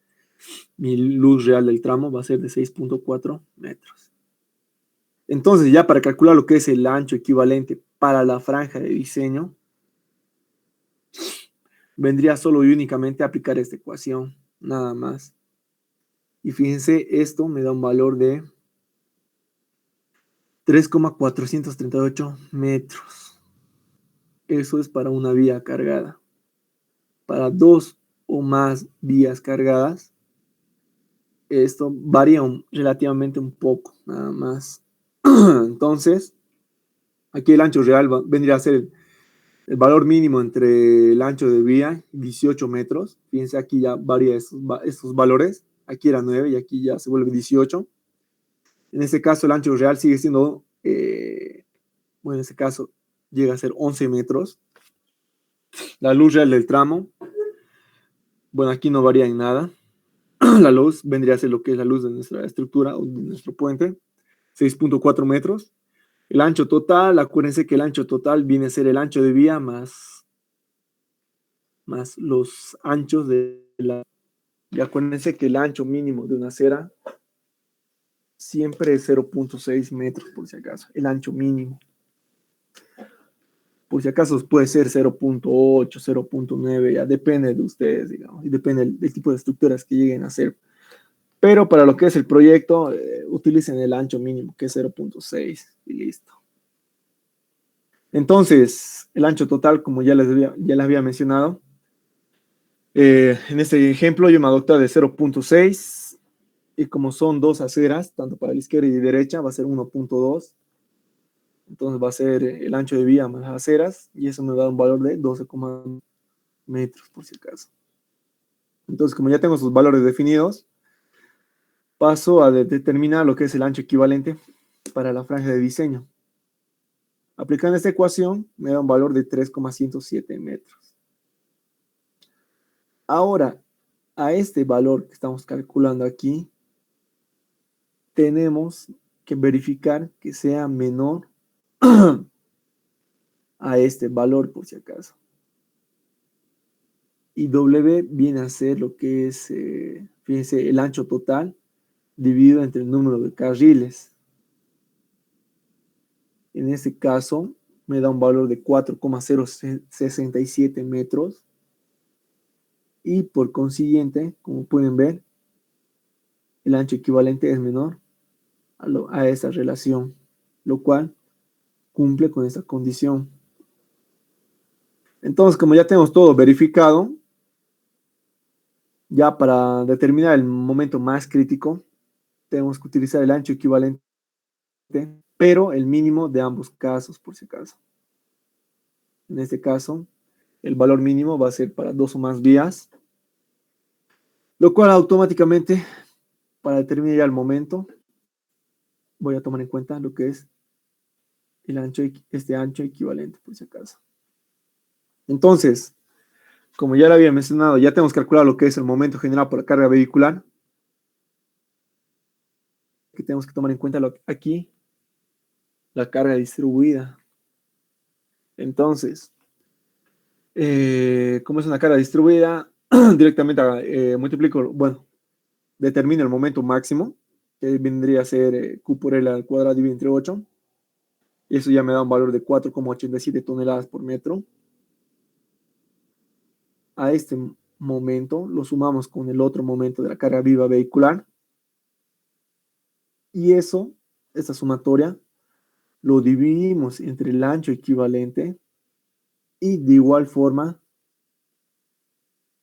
mi luz real del tramo va a ser de 6,4 metros. Entonces, ya para calcular lo que es el ancho equivalente para la franja de diseño, vendría solo y únicamente a aplicar esta ecuación, nada más. Y fíjense, esto me da un valor de 3,438 metros. Eso es para una vía cargada. Para dos o más vías cargadas, esto varía relativamente un poco, nada más. Entonces, aquí el ancho real vendría a ser el valor mínimo entre el ancho de vía, 18 metros. Fíjense, aquí ya varía estos valores. Aquí era 9 y aquí ya se vuelve 18. En este caso, el ancho real sigue siendo, bueno, en este caso llega a ser 11 metros. La luz real del tramo, bueno, aquí no varía en nada. La luz vendría a ser lo que es la luz de nuestra estructura o de nuestro puente, 6,4 metros. El ancho total, acuérdense que el ancho total viene a ser el ancho de vía más los anchos de la... Y acuérdense que el ancho mínimo de una acera siempre es 0,6 metros, por si acaso, el ancho mínimo. Por si acaso puede ser 0,8, 0,9, ya depende de ustedes, digamos, y depende del tipo de estructuras que lleguen a hacer. Pero para lo que es el proyecto, utilicen el ancho mínimo, que es 0,6 y listo. Entonces, el ancho total, como ya les había mencionado, en este ejemplo yo me adopto de 0,6 y como son dos aceras, tanto para la izquierda y derecha, va a ser 1,2. Entonces va a ser el ancho de vía más las aceras, y eso me da un valor de 12,9 metros, por si acaso. Entonces, como ya tengo sus valores definidos, paso a determinar lo que es el ancho equivalente para la franja de diseño. Aplicando esta ecuación, me da un valor de 3,107 metros. Ahora, a este valor que estamos calculando aquí, tenemos que verificar que sea menor a este valor, por si acaso. Y W viene a ser lo que es, fíjense, el ancho total dividido entre el número de carriles. En este caso, me da un valor de 4,067 metros. Y por consiguiente, como pueden ver, el ancho equivalente es menor a esa relación, lo cual cumple con esta condición. Entonces, como ya tenemos todo verificado, ya para determinar el momento más crítico, tenemos que utilizar el ancho equivalente, pero el mínimo de ambos casos, por si acaso. En este caso, el valor mínimo va a ser para 2 o más vías, lo cual automáticamente, para determinar ya el momento, voy a tomar en cuenta lo que es este ancho equivalente, por si acaso. Entonces, como ya lo había mencionado, ya tenemos calculado lo que es el momento generado por la carga vehicular, que tenemos que tomar en cuenta aquí la carga distribuida. Entonces, como es una carga distribuida, directamente multiplico, bueno, determino el momento máximo, que vendría a ser Q por L al cuadrado dividido entre 8. Y eso ya me da un valor de 4,87 toneladas por metro. A este momento lo sumamos con el otro momento de la carga viva vehicular. Y eso, esta sumatoria, lo dividimos entre el ancho equivalente y de igual forma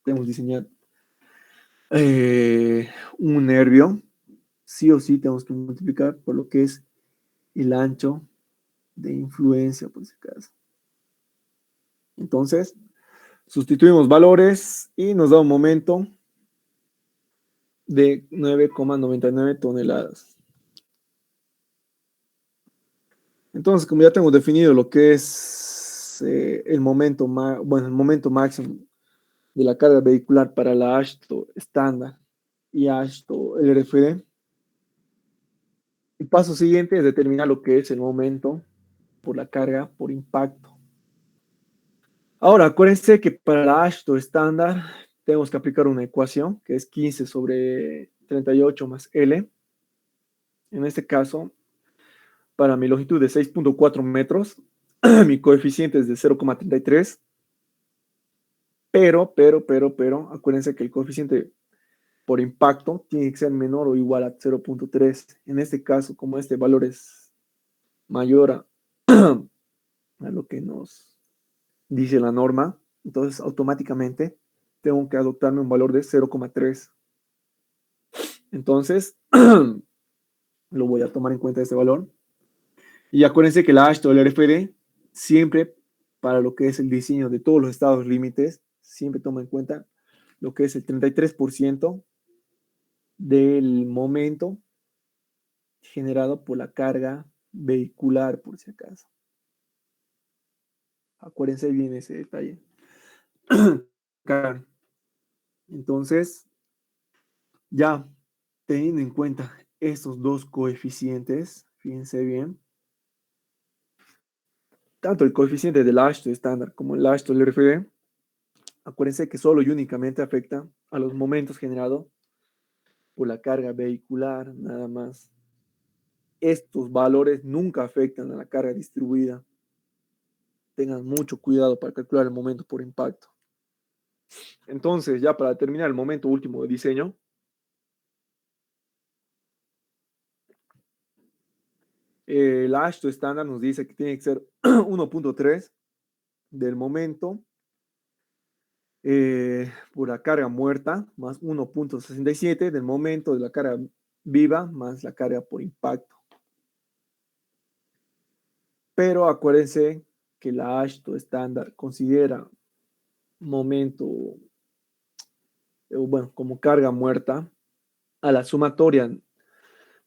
tenemos que diseñar un nervio. Sí o sí tenemos que multiplicar por lo que es el ancho de influencia, por si acaso. Entonces, sustituimos valores y nos da un momento de 9,99 toneladas. Entonces, como ya tengo definido lo que es el momento máximo de la carga vehicular para la AASHTO estándar y AASHTO LRFD, el paso siguiente es determinar lo que es el momento por la carga por impacto. Ahora, acuérdense que para la AASHTO estándar tenemos que aplicar una ecuación que es 15 sobre 38 más L. En este caso, para mi longitud de 6,4 metros, mi coeficiente es de 0,33, pero, acuérdense que el coeficiente por impacto tiene que ser menor o igual a 0,3. En este caso, como este valor es mayor a lo que nos dice la norma, entonces automáticamente tengo que adoptarme un valor de 0,3. Entonces, lo voy a tomar en cuenta este valor. Y acuérdense que la AASHTO o el RFD siempre, para lo que es el diseño de todos los estados límites, siempre toma en cuenta lo que es el 33% del momento generado por la carga vehicular, por si acaso. Acuérdense bien ese detalle. Entonces, ya teniendo en cuenta estos dos coeficientes, fíjense bien, tanto el coeficiente del AASHTO estándar como el AASHTO LRFD, acuérdense que solo y únicamente afecta a los momentos generados por la carga vehicular, nada más. Estos valores nunca afectan a la carga distribuida. Tengan mucho cuidado para calcular el momento por impacto. Entonces, ya para terminar el momento último de diseño, el AASHTO estándar nos dice que tiene que ser 1,3 del momento por la carga muerta, más 1,67 del momento de la carga viva, más la carga por impacto. Pero acuérdense que la AASHTO estándar considera momento, bueno, como carga muerta a la sumatoria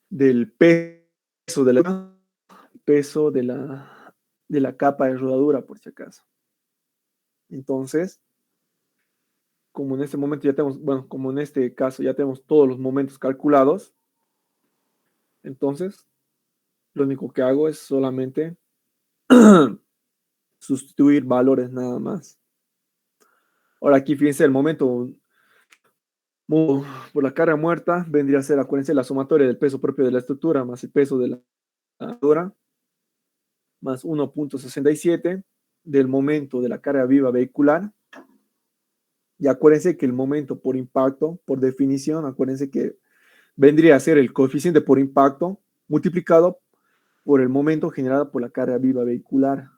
del peso de la capa de rodadura, por si acaso. Entonces, como en este momento ya tenemos, bueno, como en este caso ya tenemos todos los momentos calculados, entonces lo único que hago es solamente sustituir valores nada más. Ahora aquí fíjense el momento por la carga muerta vendría a ser, acuérdense, la sumatoria del peso propio de la estructura más el peso de la estructura más 1.67 del momento de la carga viva vehicular. Y acuérdense que el momento por impacto, por definición, acuérdense que vendría a ser el coeficiente por impacto multiplicado por el momento generado por la carga viva vehicular,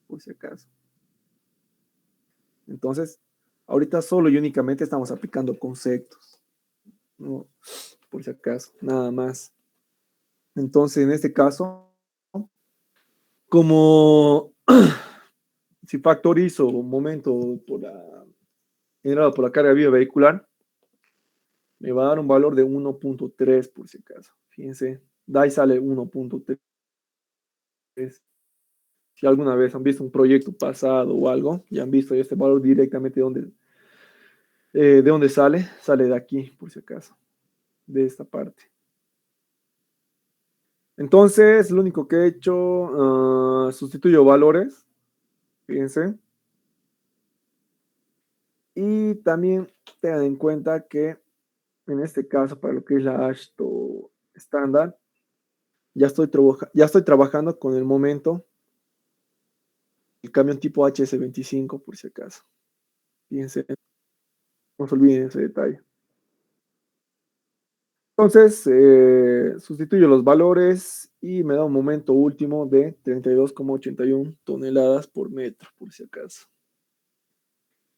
por si acaso. Entonces, ahorita solo y únicamente estamos aplicando conceptos, ¿no? Por si acaso, nada más. Entonces, en este caso, como si factorizo un momento generado por la carga viva vehicular, me va a dar un valor de 1.3 por si acaso. Fíjense, de ahí sale 1.3. Si alguna vez han visto un proyecto pasado o algo, y han visto este valor directamente de dónde sale de aquí, por si acaso, de esta parte. Entonces, lo único que he hecho, sustituyo valores, fíjense. Y también tengan en cuenta que en este caso, para lo que es la AASHTO estándar, ya estoy trabajando con el momento, el camión tipo HS25, por si acaso. Fíjense, no se olviden ese detalle. Entonces, sustituyo los valores y me da un momento último de 32,81 toneladas por metro, por si acaso.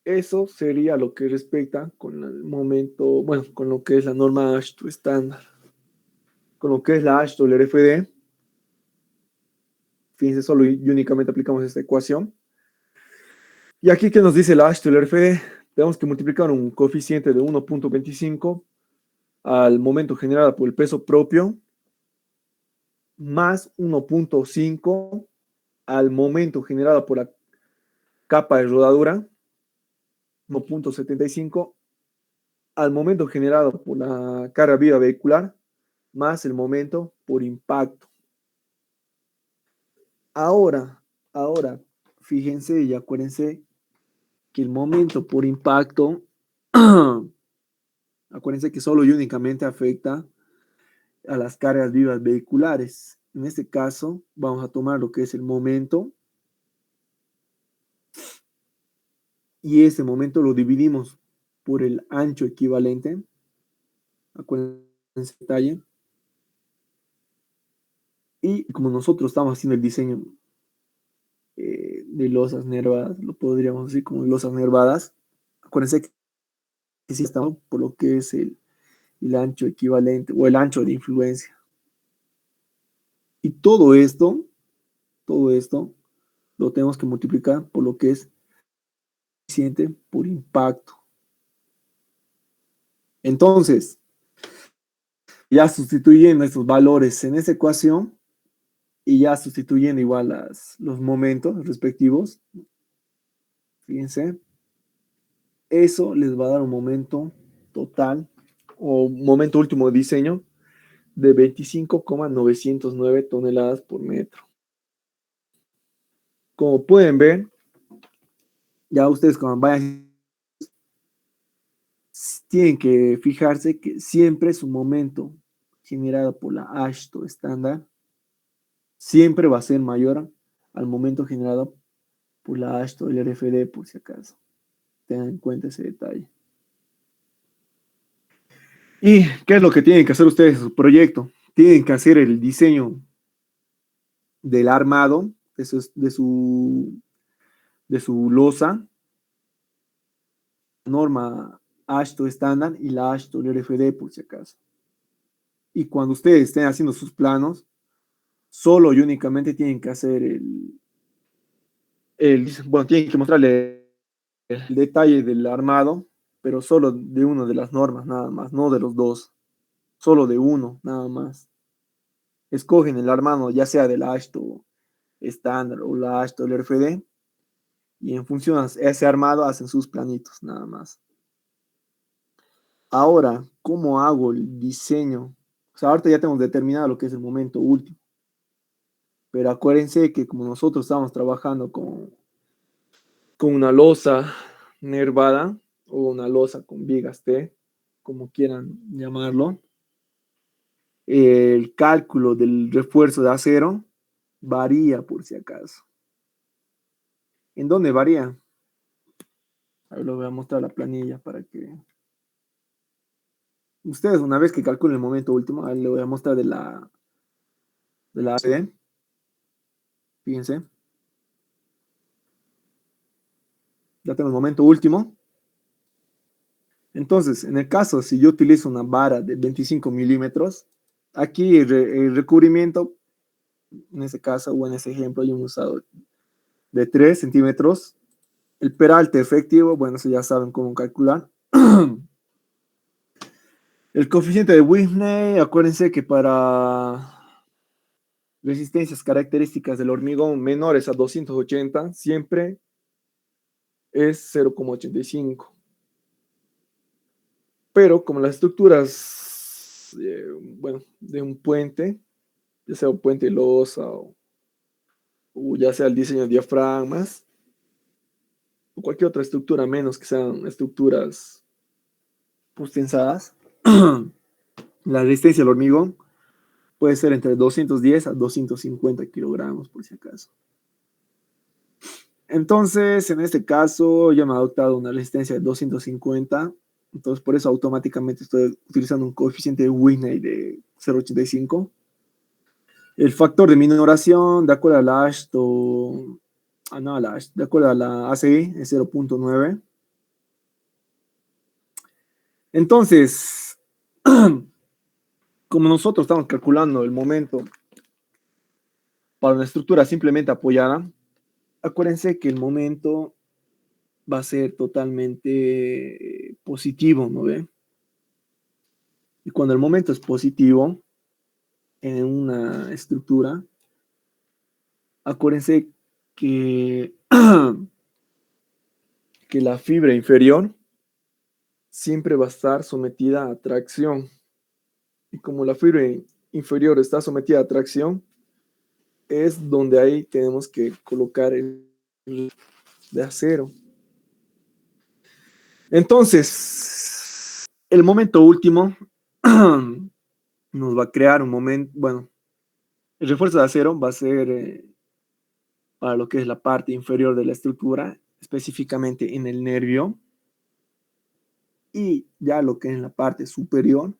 Eso sería lo que respecta con el momento, bueno, con lo que es la norma AASHTO estándar. Con lo que es la AASHTO LRFD, fíjense, solo y únicamente aplicamos esta ecuación. Y aquí, ¿qué nos dice la AASHTO LRFD? Tenemos que multiplicar un coeficiente de 1.25 al momento generado por el peso propio más 1.5 al momento generado por la capa de rodadura, 1.75 al momento generado por la carga viva vehicular, más el momento por impacto. Ahora, fíjense y acuérdense que el momento por impacto, acuérdense que solo y únicamente afecta a las cargas vivas vehiculares. En este caso, vamos a tomar lo que es el momento y ese momento lo dividimos por el ancho equivalente. Acuérdense ese detalle. Y como nosotros estamos haciendo el diseño de losas nervadas, lo podríamos decir como losas nervadas, acuérdense que sí estamos por lo que es el ancho equivalente o el ancho de influencia. Y todo esto lo tenemos que multiplicar por lo que es coeficiente por impacto. Entonces, ya sustituyendo estos valores en esa ecuación y ya sustituyendo igual los momentos respectivos, fíjense, eso les va a dar un momento total o momento último de diseño de 25,909 toneladas por metro. Como pueden ver, ya ustedes cuando vayan tienen que fijarse que siempre su momento generado por la AASHTO estándar siempre va a ser mayor al momento generado por la AASHTO LRFD, por si acaso. Tengan en cuenta ese detalle. ¿Y qué es lo que tienen que hacer ustedes en su proyecto? Tienen que hacer el diseño del armado de su losa, norma AASHTO estándar y la AASHTO LRFD, por si acaso. Y cuando ustedes estén haciendo sus planos, solo y únicamente tienen que hacer bueno, tienen que mostrarle el detalle del armado, pero solo de una de las normas, nada más, no de los dos, solo de uno, nada más. Escogen el armado, ya sea del AASHTO estándar o la AASHTO LRFD, y en función a ese armado hacen sus planitos, nada más. Ahora, ¿cómo hago el diseño? O sea, ahorita ya tenemos determinado lo que es el momento último, pero acuérdense que como nosotros estamos trabajando con una losa nervada o una losa con vigas T, como quieran llamarlo, el cálculo del refuerzo de acero varía por si acaso. ¿En dónde varía? Ahora les voy a mostrar la planilla para que ustedes, una vez que calculen el momento último, ahí les voy a mostrar de la ACD. Fíjense. Ya tengo el momento último. Entonces, en el caso, si yo utilizo una vara de 25 milímetros, aquí el recubrimiento, en ese caso o en ese ejemplo, yo he usado de 3 centímetros. El peralte efectivo, bueno, eso ya saben cómo calcular. El coeficiente de Whitney, acuérdense que para resistencias características del hormigón menores a 280, siempre es 0,85. Pero como las estructuras, bueno, de un puente, ya sea un puente losa o ya sea el diseño de diafragmas, o cualquier otra estructura menos que sean estructuras tensadas, la resistencia al hormigón puede ser entre 210 a 250 kilogramos, por si acaso. Entonces, en este caso, yo me he adoptado una resistencia de 250. Entonces, por eso automáticamente estoy utilizando un coeficiente de Whitney de 0,85. El factor de minoración, de acuerdo a la AASHTO, no, de acuerdo a la ACI, es 0,9. Entonces, como nosotros estamos calculando el momento para una estructura simplemente apoyada, acuérdense que el momento va a ser totalmente positivo, ¿no ve? Y cuando el momento es positivo en una estructura, acuérdense que, que la fibra inferior siempre va a estar sometida a tracción. Y como la fibra inferior está sometida a tracción, es donde ahí tenemos que colocar el de acero. Entonces, el momento último nos va a crear un momento, bueno, el refuerzo de acero va a ser para lo que es la parte inferior de la estructura, específicamente en el nervio, y ya lo que es en la parte superior,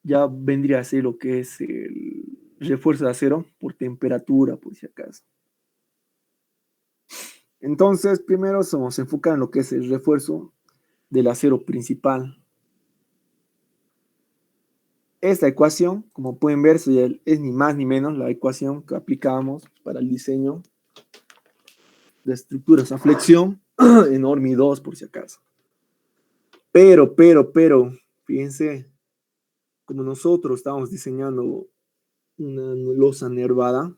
ya vendría a ser lo que es el refuerzo de acero por temperatura, por si acaso. Entonces, primero vamos a enfocar en lo que es el refuerzo del acero principal. Esta ecuación, como pueden ver, es ni más ni menos la ecuación que aplicamos para el diseño de estructuras a flexión en ORMI 2, por si acaso. Pero, fíjense, como nosotros estamos diseñando una losa nervada,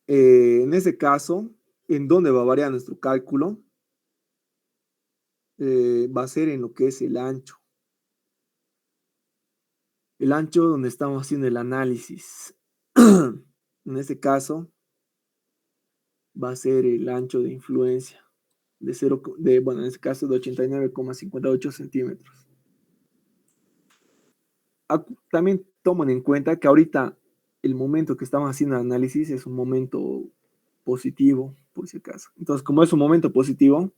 en ese caso, ¿en dónde va a variar nuestro cálculo? Va a ser en lo que es el ancho. El ancho donde estamos haciendo el análisis. En este caso, va a ser el ancho de influencia bueno, en este caso de 89,58 centímetros. También tomen en cuenta que ahorita el momento que estamos haciendo el análisis es un momento positivo, por si acaso. Entonces, como es un momento positivo,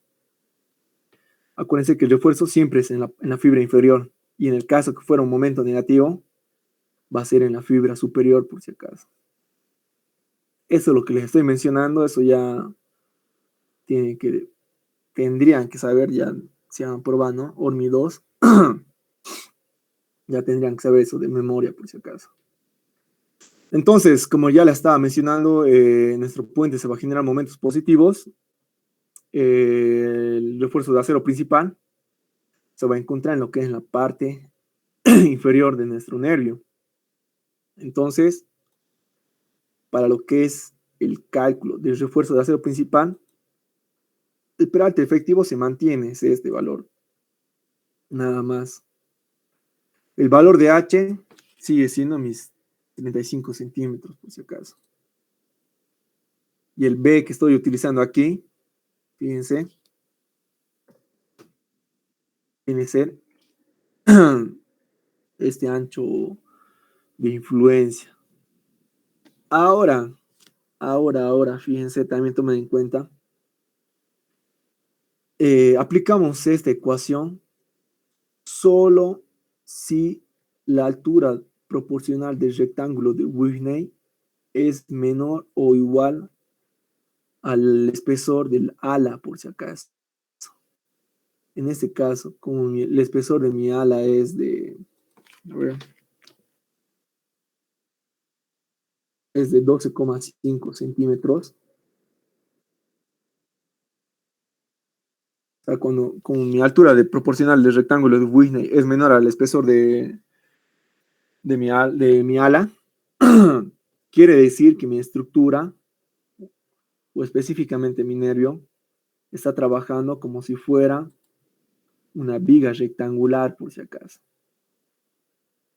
acuérdense que el refuerzo siempre es en la fibra inferior. Y en el caso que fuera un momento negativo, va a ser en la fibra superior, por si acaso. Eso es lo que les estoy mencionando, eso ya tendrían que saber, ya se han probado, ¿no? ORMI 2. Ya tendrían que saber eso de memoria, por si acaso. Entonces, como ya le estaba mencionando, nuestro puente se va a generar momentos positivos. El refuerzo de acero principal se va a encontrar en lo que es la parte inferior de nuestro nervio. Entonces, para lo que es el cálculo del refuerzo de acero principal, el peralte efectivo se mantiene, es este valor, nada más. El valor de H sigue siendo mis 35 centímetros, por si acaso. Y el B que estoy utilizando aquí, fíjense, tiene que ser este ancho de influencia. Ahora, fíjense, también tomen en cuenta, aplicamos esta ecuación solo si la altura proporcional del rectángulo de Whitney es menor o igual al espesor del ala, por si acaso. En este caso, como el espesor de mi ala es de, a ver, es de 12,5 centímetros. O sea, como mi altura proporcional del rectángulo de Whitney es menor al espesor de mi ala, quiere decir que mi estructura, o específicamente mi nervio, está trabajando como si fuera una viga rectangular, por si acaso.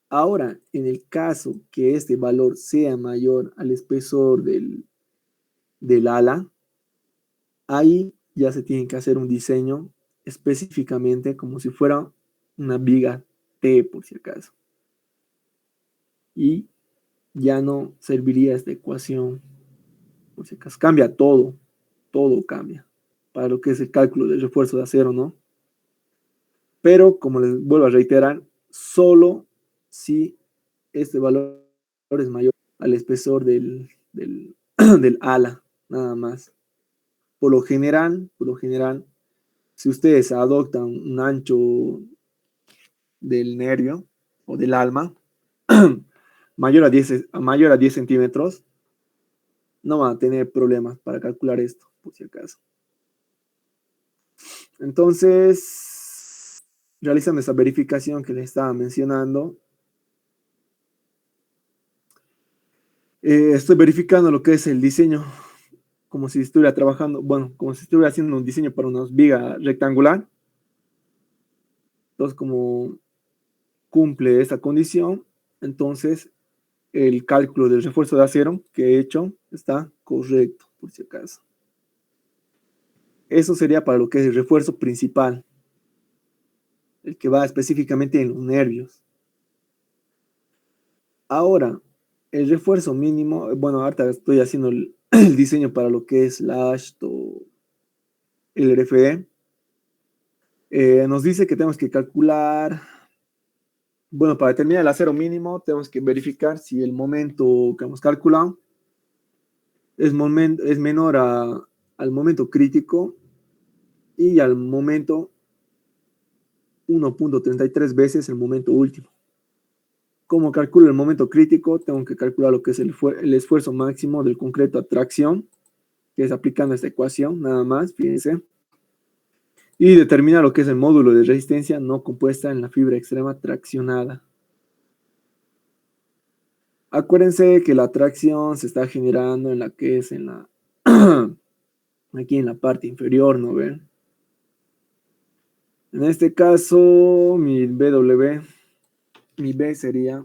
Ahora, en el caso que este valor sea mayor al espesor del ala, ahí ya se tiene que hacer un diseño específicamente como si fuera una viga T, por si acaso. Y ya no serviría esta ecuación, por si acaso. Cambia todo, todo cambia para lo que es el cálculo del refuerzo de acero, ¿no? Pero, como les vuelvo a reiterar, solo si este valor es mayor al espesor del ala, nada más. Por lo general, si ustedes adoptan un ancho del nervio o del alma mayor a 10 centímetros, no van a tener problemas para calcular esto, por si acaso. Entonces, realizando esa verificación que les estaba mencionando, estoy verificando lo que es el diseño, como si estuviera trabajando, bueno, como si estuviera haciendo un diseño para una viga rectangular. Entonces, como cumple esta condición, entonces el cálculo del refuerzo de acero que he hecho está correcto, por si acaso. Eso sería para lo que es el refuerzo principal, el que va específicamente en los nervios. Ahora, el refuerzo mínimo, bueno, ahorita estoy haciendo el diseño para lo que es la ASHT o el RFE. Nos dice que tenemos que calcular, bueno, para determinar el acero mínimo, tenemos que verificar si el momento que hemos calculado es menor al momento crítico y al momento 1.33 veces el momento último. Como calculo el momento crítico, tengo que calcular lo que es el esfuerzo máximo del concreto a tracción, que es aplicando esta ecuación, nada más, fíjense. Y determinar lo que es el módulo de resistencia no compuesta en la fibra extrema traccionada. Acuérdense que la tracción se está generando en la que es en la aquí en la parte inferior, ¿no ven? En este caso, mi B sería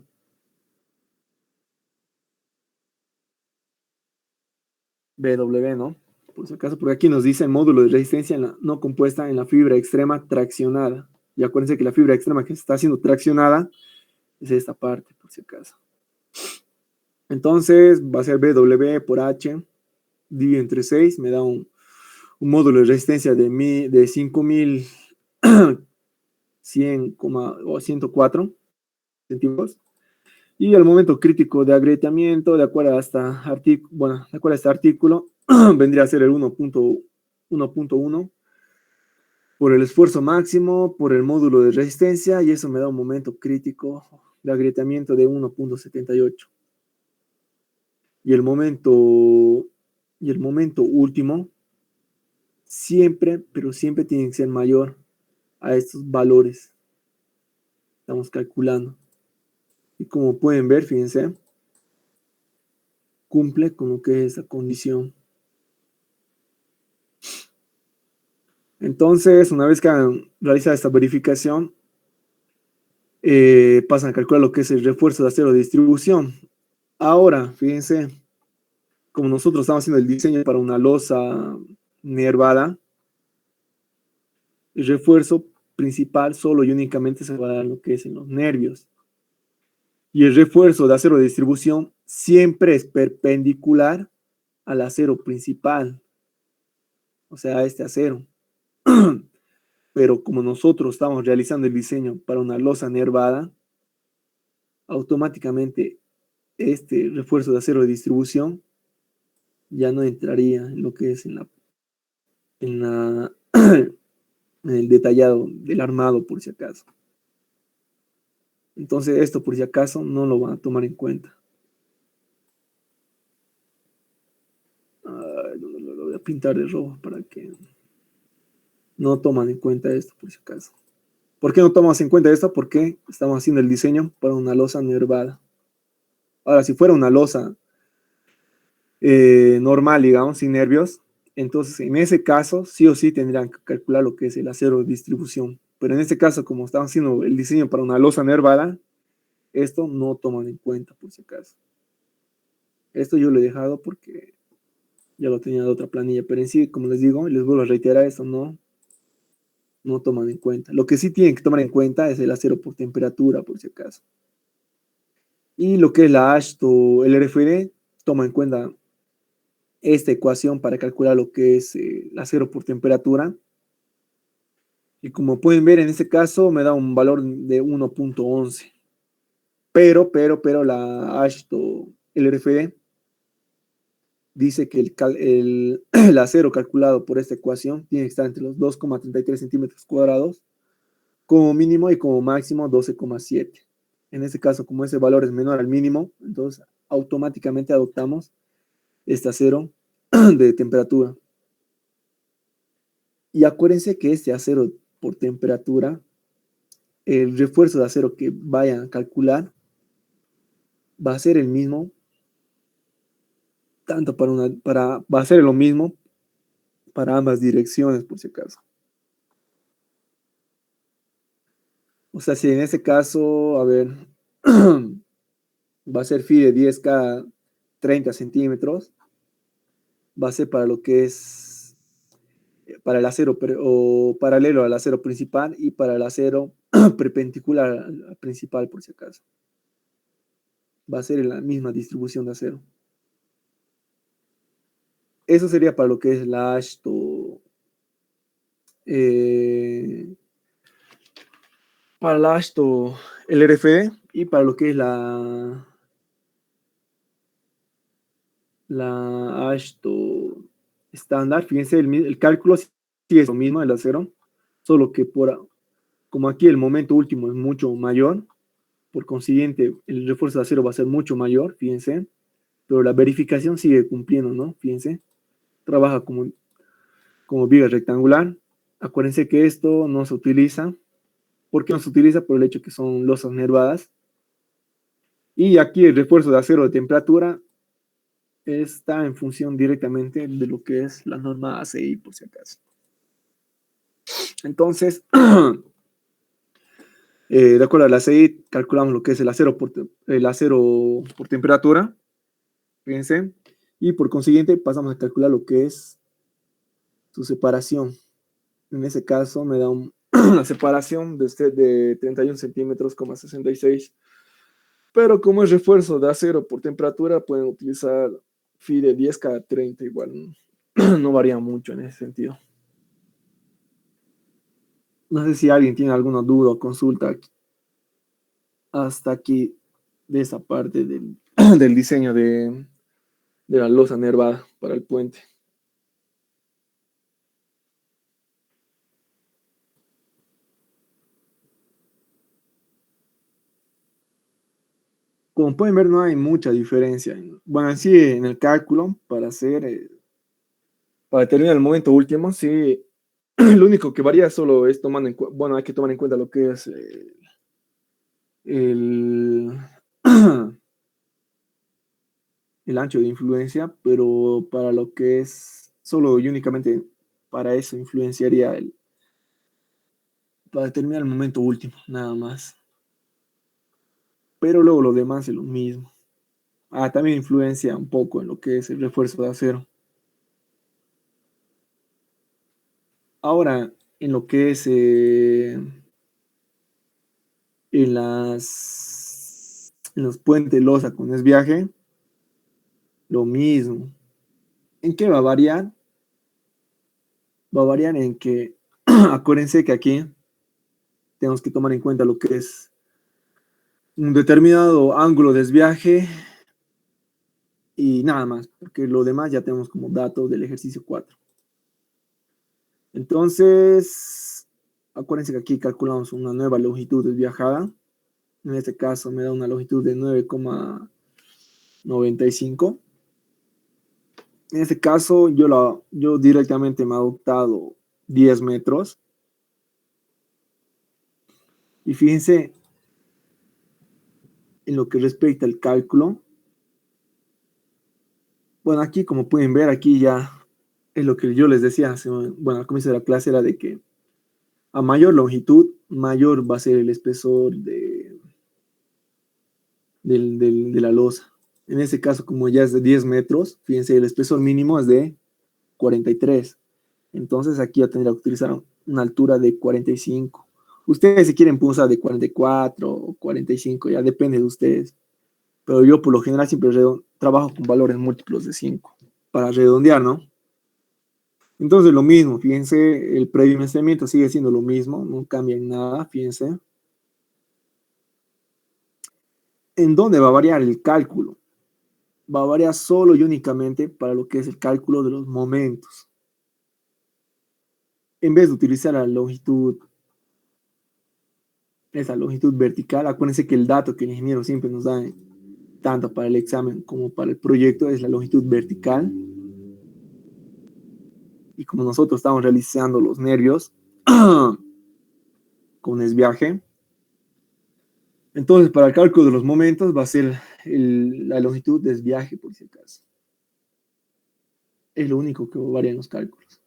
BW, ¿no? Por si acaso, porque aquí nos dice módulo de resistencia no compuesta en la fibra extrema traccionada. Y acuérdense que la fibra extrema que se está haciendo traccionada es esta parte, por si acaso. Entonces va a ser BW por H, dividido entre 6, me da un módulo de resistencia de 5100 o 104 centímetros. Y el momento crítico de agrietamiento, de acuerdo a este artículo, vendría a ser el 1.1 por el esfuerzo máximo, por el módulo de resistencia, y eso me da un momento crítico de agrietamiento de 1.78. Y el momento, y el momento último siempre, pero siempre tiene que ser mayor a estos valores. Estamos calculando. Y como pueden ver, fíjense, cumple con lo que es esa condición. Entonces, una vez que han realizado esta verificación, pasan a calcular lo que es el refuerzo de acero de distribución. Ahora, fíjense, como nosotros estamos haciendo el diseño para una losa nervada, el refuerzo principal solo y únicamente se va a dar lo que es en los nervios. Y el refuerzo de acero de distribución siempre es perpendicular al acero principal, o sea, a este acero. Pero como nosotros estamos realizando el diseño para una losa nervada, automáticamente este refuerzo de acero de distribución ya no entraría en lo que es en el detallado del armado, por si acaso. Entonces esto, por si acaso, no lo van a tomar en cuenta. Lo voy a pintar de rojo para que no toman en cuenta esto, por si acaso. ¿Por qué no tomamos en cuenta esto? Porque estamos haciendo el diseño para una losa nervada. Ahora, si fuera una losa normal, digamos, sin nervios, entonces en ese caso sí o sí tendrían que calcular lo que es el acero de distribución. Pero en este caso, como estamos haciendo el diseño para una losa nervada, esto no toman en cuenta, por si acaso. Esto yo lo he dejado porque ya lo tenía de otra planilla, pero en sí, como les digo, les vuelvo a reiterar, esto no toman en cuenta. Lo que sí tienen que tomar en cuenta es el acero por temperatura, por si acaso. Y lo que es la ASHTO, el RFD, toma en cuenta esta ecuación para calcular lo que es el acero por temperatura. Y como pueden ver, en este caso me da un valor de 1.11. Pero la ASHTO, el RFD, dice que el acero calculado por esta ecuación tiene que estar entre los 2,33 centímetros cuadrados como mínimo y como máximo 12,7. En este caso, como ese valor es menor al mínimo, entonces automáticamente adoptamos este acero de temperatura. Y acuérdense que este acero por temperatura, el refuerzo de acero que vayan a calcular va a ser el mismo, tanto va a ser lo mismo para ambas direcciones, por si acaso. O sea, si en este caso, a ver, va a ser phi de 10 cada 30 centímetros, va a ser para lo que es para el acero o paralelo al acero principal y para el acero perpendicular al principal, por si acaso. Va a ser la misma distribución de acero. Eso sería para lo que es la ASHTO. Para la ASHTO, el RFD, y para lo que es la ASHTO estándar, fíjense, el cálculo sí es lo mismo, el acero, solo que como aquí el momento último es mucho mayor, por consiguiente el refuerzo de acero va a ser mucho mayor, fíjense, pero la verificación sigue cumpliendo, ¿no? Fíjense, trabaja como viga rectangular. Acuérdense que esto no se utiliza. ¿Por qué no se utiliza? Por el hecho que son losas nervadas. Y aquí el refuerzo de acero de temperatura está en función directamente de lo que es la norma ACI, por si acaso. Entonces, de acuerdo a la ACI, calculamos lo que es el acero por temperatura, fíjense, y por consiguiente pasamos a calcular lo que es su separación. En ese caso me da una separación de 31 centímetros, 66. Pero como es refuerzo de acero por temperatura, pueden utilizar phi de 10 cada 30, igual no varía mucho en ese sentido. No sé si alguien tiene alguna duda o consulta hasta aquí de esa parte del diseño de la losa nervada para el puente. Como pueden ver, no hay mucha diferencia. Bueno, sí, en el cálculo, para determinar el momento último, sí, lo único que varía solo es tomando bueno, hay que tomar en cuenta lo que es el, el ancho de influencia, pero para lo que es solo y únicamente para eso influenciaría para determinar el momento último, nada más. Pero luego lo demás es lo mismo. Ah, también influencia un poco en lo que es el refuerzo de acero. Ahora, en lo que es en los puentes losa con desviaje, lo mismo. ¿En qué va a variar? Va a variar en que, acuérdense que aquí tenemos que tomar en cuenta lo que es un determinado ángulo de desviaje y nada más, porque lo demás ya tenemos como datos del ejercicio 4. Entonces, acuérdense que aquí calculamos una nueva longitud desviajada. En este caso me da una longitud de 9,95. En este caso yo directamente me he adoptado 10 metros. Y fíjense en lo que respecta al cálculo. Bueno, aquí como pueden ver, aquí ya es lo que yo les decía, bueno, al comienzo de la clase era de que a mayor longitud, mayor va a ser el espesor de la losa. En este caso, como ya es de 10 metros, fíjense, el espesor mínimo es de 43. Entonces aquí ya tendría que utilizar una altura de 45. Ustedes si quieren usar de 44 o 45, ya depende de ustedes. Pero yo por lo general siempre trabajo con valores múltiplos de 5 para redondear, ¿no? Entonces lo mismo, fíjense, el predimensionamiento sigue siendo lo mismo, no cambia en nada, fíjense. ¿En dónde va a variar el cálculo? Va a variar solo y únicamente para lo que es el cálculo de los momentos. En vez de utilizar esa longitud vertical, acuérdense que el dato que el ingeniero siempre nos da, tanto para el examen como para el proyecto, es la longitud vertical. Y como nosotros estamos realizando los nervios con desviaje, entonces para el cálculo de los momentos va a ser la longitud desviaje, por si acaso. Es lo único que varía en los cálculos.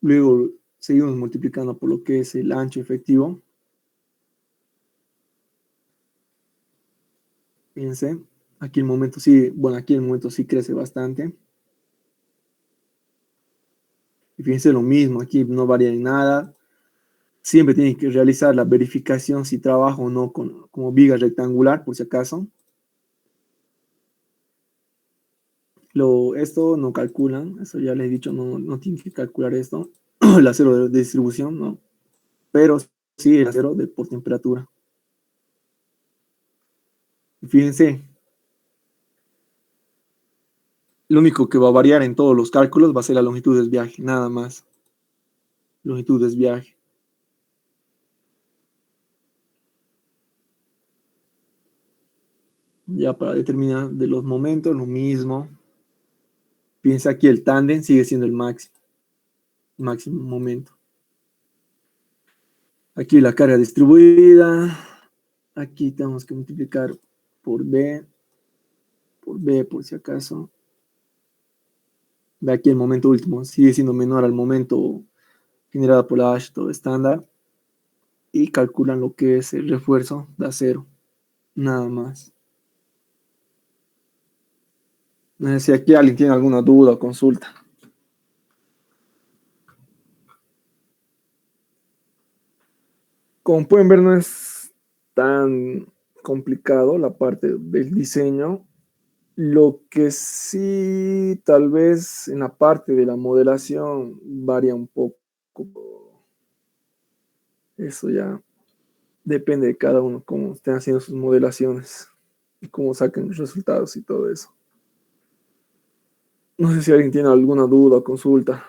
Luego seguimos multiplicando por lo que es el ancho efectivo. Fíjense, aquí el momento sí, bueno, aquí el momento sí crece bastante. Y fíjense lo mismo, aquí no varía en nada. Siempre tienen que realizar la verificación si trabaja o no como viga rectangular, por si acaso. Esto no calculan, eso ya les he dicho, no tienen que calcular esto. El acero de distribución, no. Pero sí el acero por temperatura. Y fíjense, lo único que va a variar en todos los cálculos va a ser la longitud de desviaje, nada más. Longitud de desviaje. Ya para determinar de los momentos, lo mismo. Piensa aquí el tándem sigue siendo el máximo momento. Aquí la carga distribuida. Aquí tenemos que multiplicar por B por si acaso. Ve aquí el momento último sigue siendo menor al momento generado por la H todo estándar. Y calculan lo que es el refuerzo de acero. Nada más. No sé si aquí alguien tiene alguna duda o consulta. Como pueden ver, no es tan complicado la parte del diseño. Lo que sí, tal vez en la parte de la modelación varía un poco. Eso ya depende de cada uno, cómo estén haciendo sus modelaciones y cómo saquen los resultados y todo eso. No sé si alguien tiene alguna duda o consulta.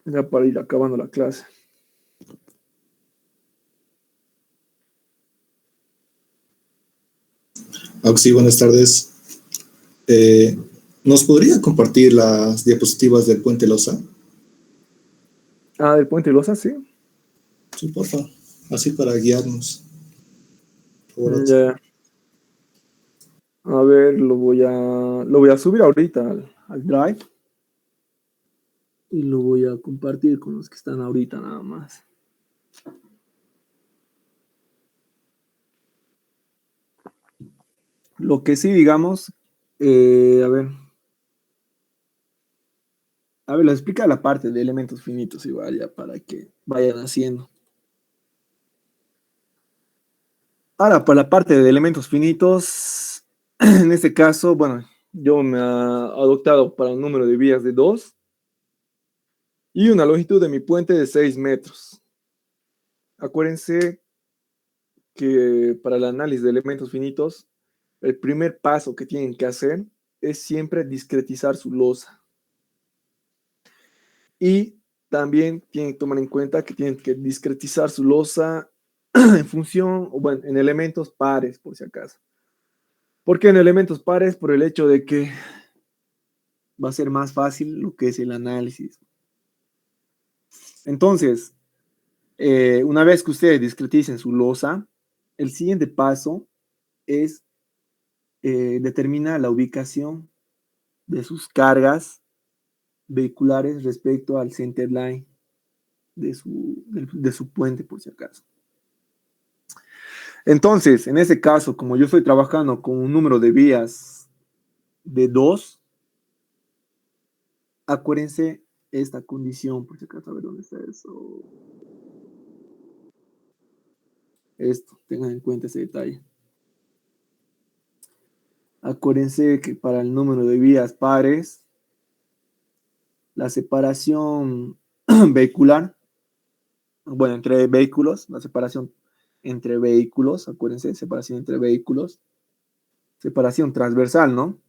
Ya para ir acabando la clase. Oxy, buenas tardes. ¿Nos podría compartir las diapositivas del puente Loza? Ah, del puente Loza, sí. Sí, porfa, así para guiarnos. Por favor, Oxy. Ya. A ver, lo voy a subir ahorita al Drive y lo voy a compartir con los que están ahorita nada más. Lo que sí, digamos, les explica la parte de elementos finitos igual, ya para que vayan haciendo. Ahora, para la parte de elementos finitos, en este caso, bueno, yo me he adoptado para un número de vías de 2 y una longitud de mi puente de 6 metros. Acuérdense que para el análisis de elementos finitos, el primer paso que tienen que hacer es siempre discretizar su losa. Y también tienen que tomar en cuenta que tienen que discretizar su losa en función, o bueno, en elementos pares, por si acaso. ¿Por qué en elementos pares? Por el hecho de que va a ser más fácil lo que es el análisis. Entonces, una vez que ustedes discreticen su losa, el siguiente paso es determinar la ubicación de sus cargas vehiculares respecto al center line de su puente, por si acaso. Entonces, en ese caso, como yo estoy trabajando con un número de vías de 2, acuérdense esta condición, por si acaso, a ver dónde está eso. Esto, tengan en cuenta ese detalle. Acuérdense que para el número de vías pares, la separación vehicular, bueno, entre vehículos, la separación entre vehículos, acuérdense, separación entre vehículos, separación transversal, ¿no?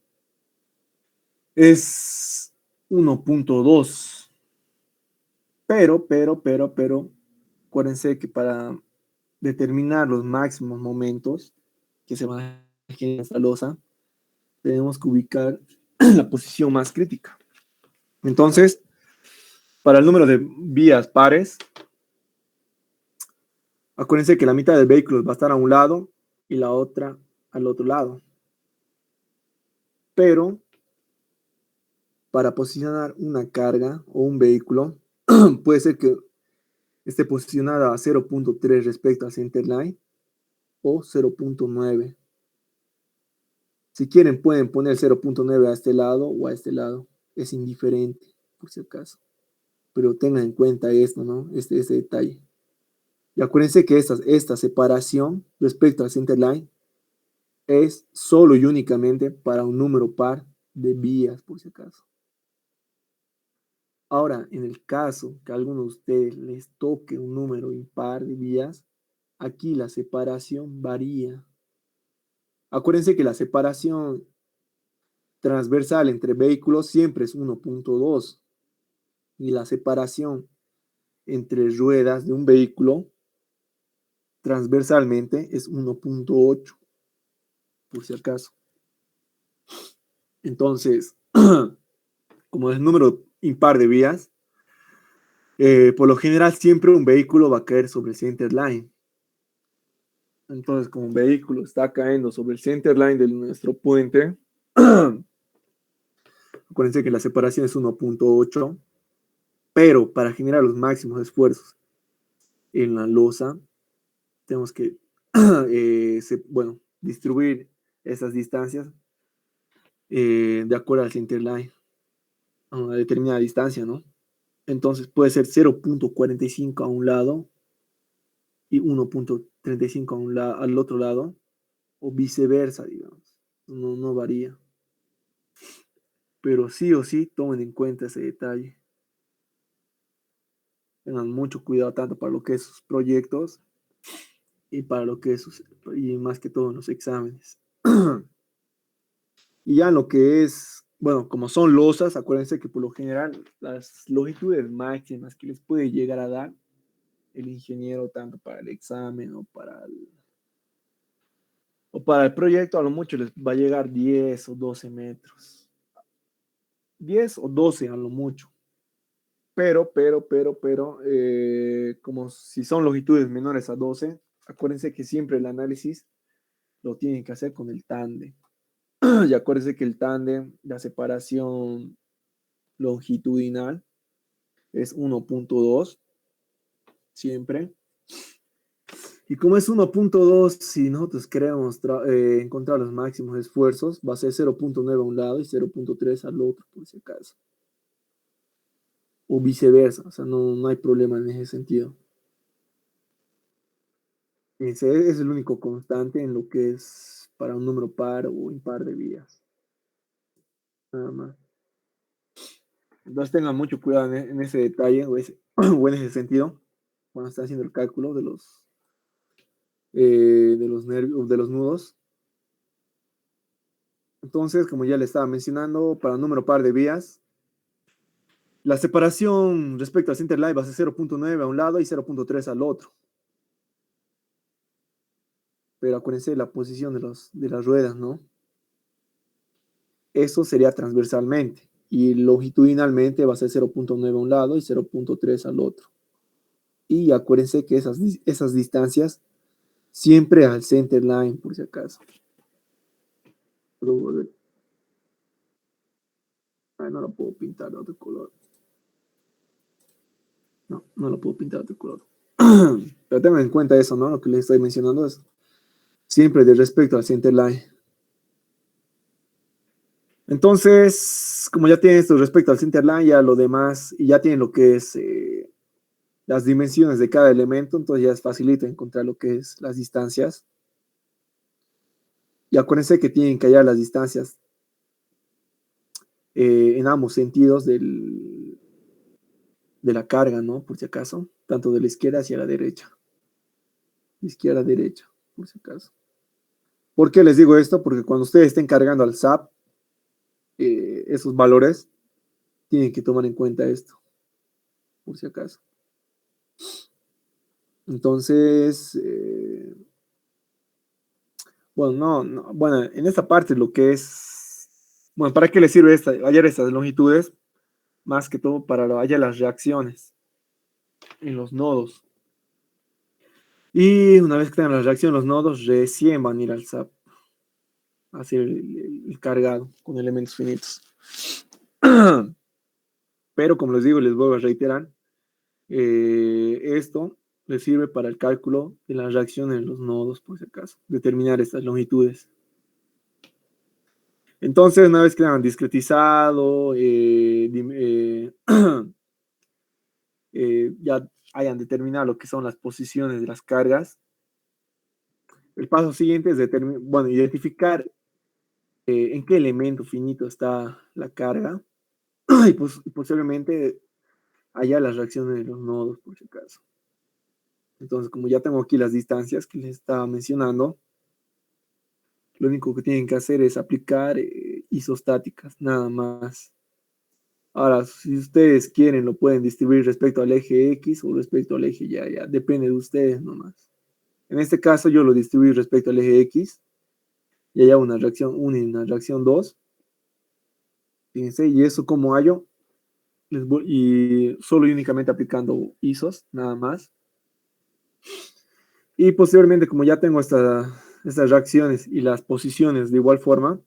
Es 1.2. Pero, acuérdense que para determinar los máximos momentos que se van a generar en esta losa, tenemos que ubicar la posición más crítica. Entonces, para el número de vías pares, acuérdense que la mitad del vehículo va a estar a un lado y la otra al otro lado. Pero para posicionar una carga o un vehículo, puede ser que esté posicionada a 0.3 respecto al centerline o 0.9. Si quieren, pueden poner 0.9 a este lado o a este lado. Es indiferente, por si acaso. Pero tengan en cuenta esto, ¿no? Este detalle. Y acuérdense que esta separación respecto al centerline es solo y únicamente para un número par de vías, por si acaso. Ahora, en el caso que a alguno de ustedes les toque un número impar de vías, aquí la separación varía. Acuérdense que la separación transversal entre vehículos siempre es 1.2 y la separación entre ruedas de un vehículo transversalmente es 1.8, por si acaso. Entonces, como es número impar de vías, por lo general siempre un vehículo va a caer sobre el center line. Entonces, como un vehículo está cayendo sobre el center line de nuestro puente, acuérdense que la separación es 1.8, pero para generar los máximos esfuerzos en la losa, tenemos que distribuir esas distancias de acuerdo al center line a una determinada distancia, ¿no? Entonces puede ser 0.45 a un lado y 1.35 al otro lado, o viceversa, digamos. No varía. Pero sí o sí, tomen en cuenta ese detalle. Tengan mucho cuidado tanto para lo que es sus proyectos y para lo que es y más que todo en los exámenes. Y ya en lo que es, bueno, como son losas, acuérdense que por lo general las longitudes máximas que les puede llegar a dar el ingeniero tanto para el examen o O para el proyecto a lo mucho les va a llegar 10 o 12 metros. 10 o 12 a lo mucho. Pero, como si son longitudes menores a 12, acuérdense que siempre el análisis lo tienen que hacer con el tándem. Y acuérdense que el tándem, la separación longitudinal es 1.2 siempre. Y como es 1.2, si nosotros queremos encontrar los máximos esfuerzos, va a ser 0.9 a un lado y 0.3 al otro, por si acaso. O viceversa, o sea, no hay problema en ese sentido. Ese es el único constante en lo que es para un número par o impar de vías. Nada más. Entonces tengan mucho cuidado en ese detalle o en ese sentido cuando están haciendo el cálculo de los nervios, de los nudos. Entonces, como ya le estaba mencionando, para un número par de vías, la separación respecto al center line va a ser 0.9 a un lado y 0.3 al otro. Pero acuérdense de la posición de las ruedas, ¿no? Eso sería transversalmente. Y longitudinalmente va a ser 0.9 a un lado y 0.3 al otro. Y acuérdense que esas distancias siempre al center line, por si acaso. Ay, no lo puedo pintar de otro color. No lo puedo pintar de otro color. Pero tengan en cuenta eso, ¿no? Lo que les estoy mencionando es siempre de respecto al center line. Entonces, como ya tienen esto respecto al center line, ya lo demás, y ya tienen lo que es las dimensiones de cada elemento, entonces ya es facilito encontrar lo que es las distancias. Y acuérdense que tienen que hallar las distancias en ambos sentidos de la carga, ¿no? Por si acaso, tanto de la izquierda hacia la derecha. Izquierda, derecha, por si acaso. ¿Por qué les digo esto? Porque cuando ustedes estén cargando al SAP, esos valores, tienen que tomar en cuenta esto, por si acaso. Entonces, bueno, en esta parte lo que es, bueno, ¿para qué les sirve hallar estas longitudes? Más que todo para hallar las reacciones en los nodos. Y una vez que tengan la reacción en los nodos, recién van a ir al SAP a hacer el cargado con elementos finitos. Pero como les digo, les vuelvo a reiterar, esto les sirve para el cálculo de la reacción en los nodos, por si acaso, determinar estas longitudes. Entonces, una vez que hayan discretizado, ya hayan determinado lo que son las posiciones de las cargas, el paso siguiente es identificar en qué elemento finito está la carga y posiblemente hallar las reacciones de los nodos, por si acaso. Entonces, como ya tengo aquí las distancias que les estaba mencionando, lo único que tienen que hacer es aplicar isostáticas, nada más. Ahora, si ustedes quieren, lo pueden distribuir respecto al eje X o respecto al eje Y, ya depende de ustedes nomás. En este caso, yo lo distribuí respecto al eje X, y hay una reacción 1 y una reacción 2. Fíjense, y eso como hallo, y solo y únicamente aplicando isos, nada más. Y posteriormente, como ya tengo estas reacciones y las posiciones de igual forma,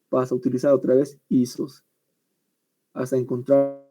vas a utilizar otra vez isos hasta encontrar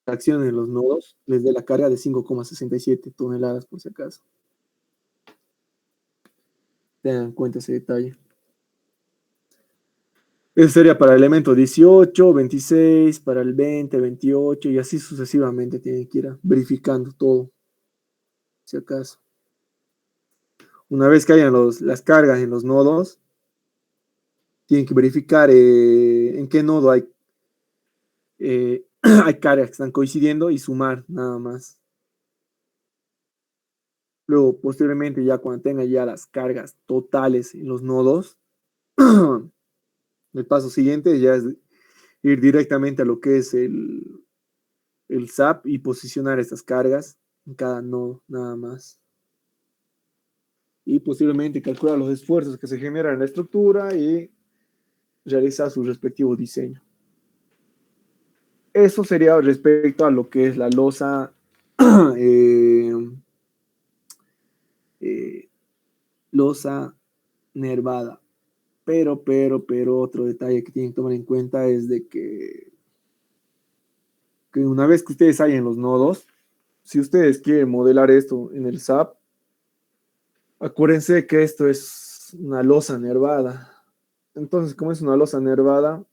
reacción en los nodos, les dé la carga de 5,67 toneladas por si acaso. Tengan en cuenta ese detalle. Eso sería para el elemento 18, 26, para el 20, 28 y así sucesivamente. Tienen que ir verificando todo, si acaso. Una vez que hayan las cargas en los nodos, tienen que verificar en qué nodo hay cargas que están coincidiendo y sumar nada más. Luego, posteriormente, ya cuando tenga ya las cargas totales en los nodos, el paso siguiente ya es ir directamente a lo que es el SAP y posicionar estas cargas en cada nodo nada más. Y posteriormente calcular los esfuerzos que se generan en la estructura y realizar su respectivo diseño. Eso sería respecto a lo que es la losa losa nervada. Pero otro detalle que tienen que tomar en cuenta es de que una vez que ustedes hayan los nodos, si ustedes quieren modelar esto en el SAP, acuérdense que esto es una losa nervada. Entonces, como es una losa nervada,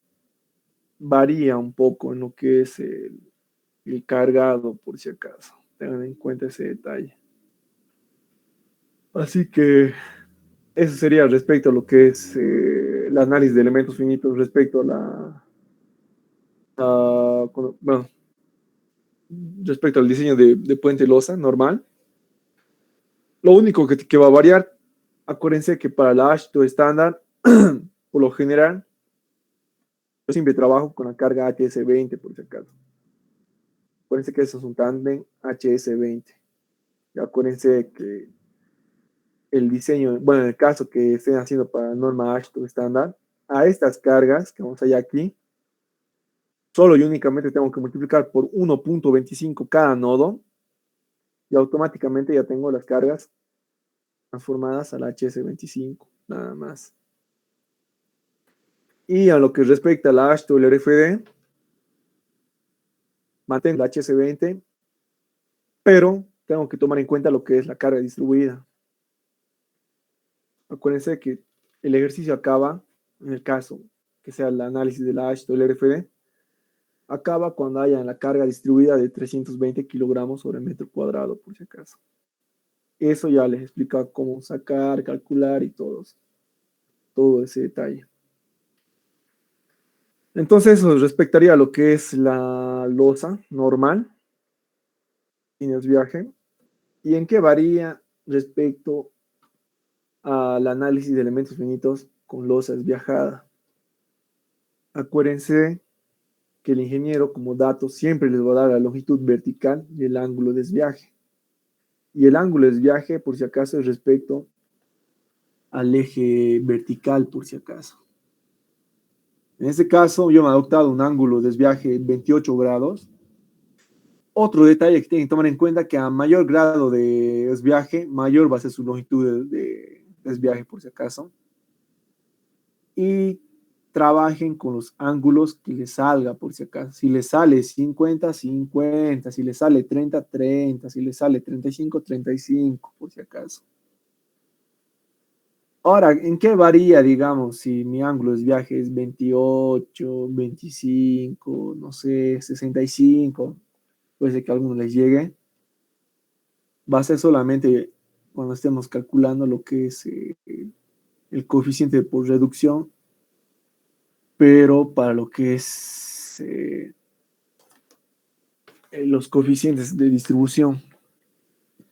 varía un poco en lo que es el cargado, por si acaso. Tengan en cuenta ese detalle. Así que eso sería respecto a lo que es el análisis de elementos finitos respecto bueno, respecto al diseño de puente losa normal. Lo único que va a variar, acuérdense que para la ASHTO estándar, por lo general, yo siempre trabajo con la carga HS20, por si acaso. Acuérdense que eso es un tándem HS20. Y acuérdense que el diseño, bueno, en el caso que estén haciendo para norma ASHTO estándar, a estas cargas que vamos allá aquí, solo y únicamente tengo que multiplicar por 1.25 cada nodo y automáticamente ya tengo las cargas transformadas al HS25, nada más. Y a lo que respecta a la ASHTO y el RFD, mantengo la HS20, pero tengo que tomar en cuenta lo que es la carga distribuida. Acuérdense que el ejercicio acaba, en el caso que sea el análisis de la ASHTO y el RFD, acaba cuando haya la carga distribuida de 320 kilogramos sobre metro cuadrado, por si acaso. Eso ya les explica cómo sacar, calcular y todo ese detalle. Entonces, eso respectaría a lo que es la losa normal, líneas viaje, y en qué varía respecto al análisis de elementos finitos con losas viajada. Acuérdense que el ingeniero como dato siempre les va a dar la longitud vertical y el ángulo de desviaje. Y el ángulo de desviaje, por si acaso, es respecto al eje vertical, por si acaso. En este caso, yo me he adoptado un ángulo de desviaje 28 grados. Otro detalle que tienen que tomar en cuenta que a mayor grado de desviaje, mayor va a ser su longitud de desviaje, por si acaso. Y trabajen con los ángulos que les salga, por si acaso. Si les sale 50, 50, si les sale 30, 30, si les sale 35, 35, por si acaso. Ahora, ¿en qué varía, digamos, si mi ángulo de desviaje es 28, 25, no sé, 65? Puede ser que a alguno les llegue. Va a ser solamente cuando estemos calculando lo que es el coeficiente por reducción, pero para lo que es los coeficientes de distribución.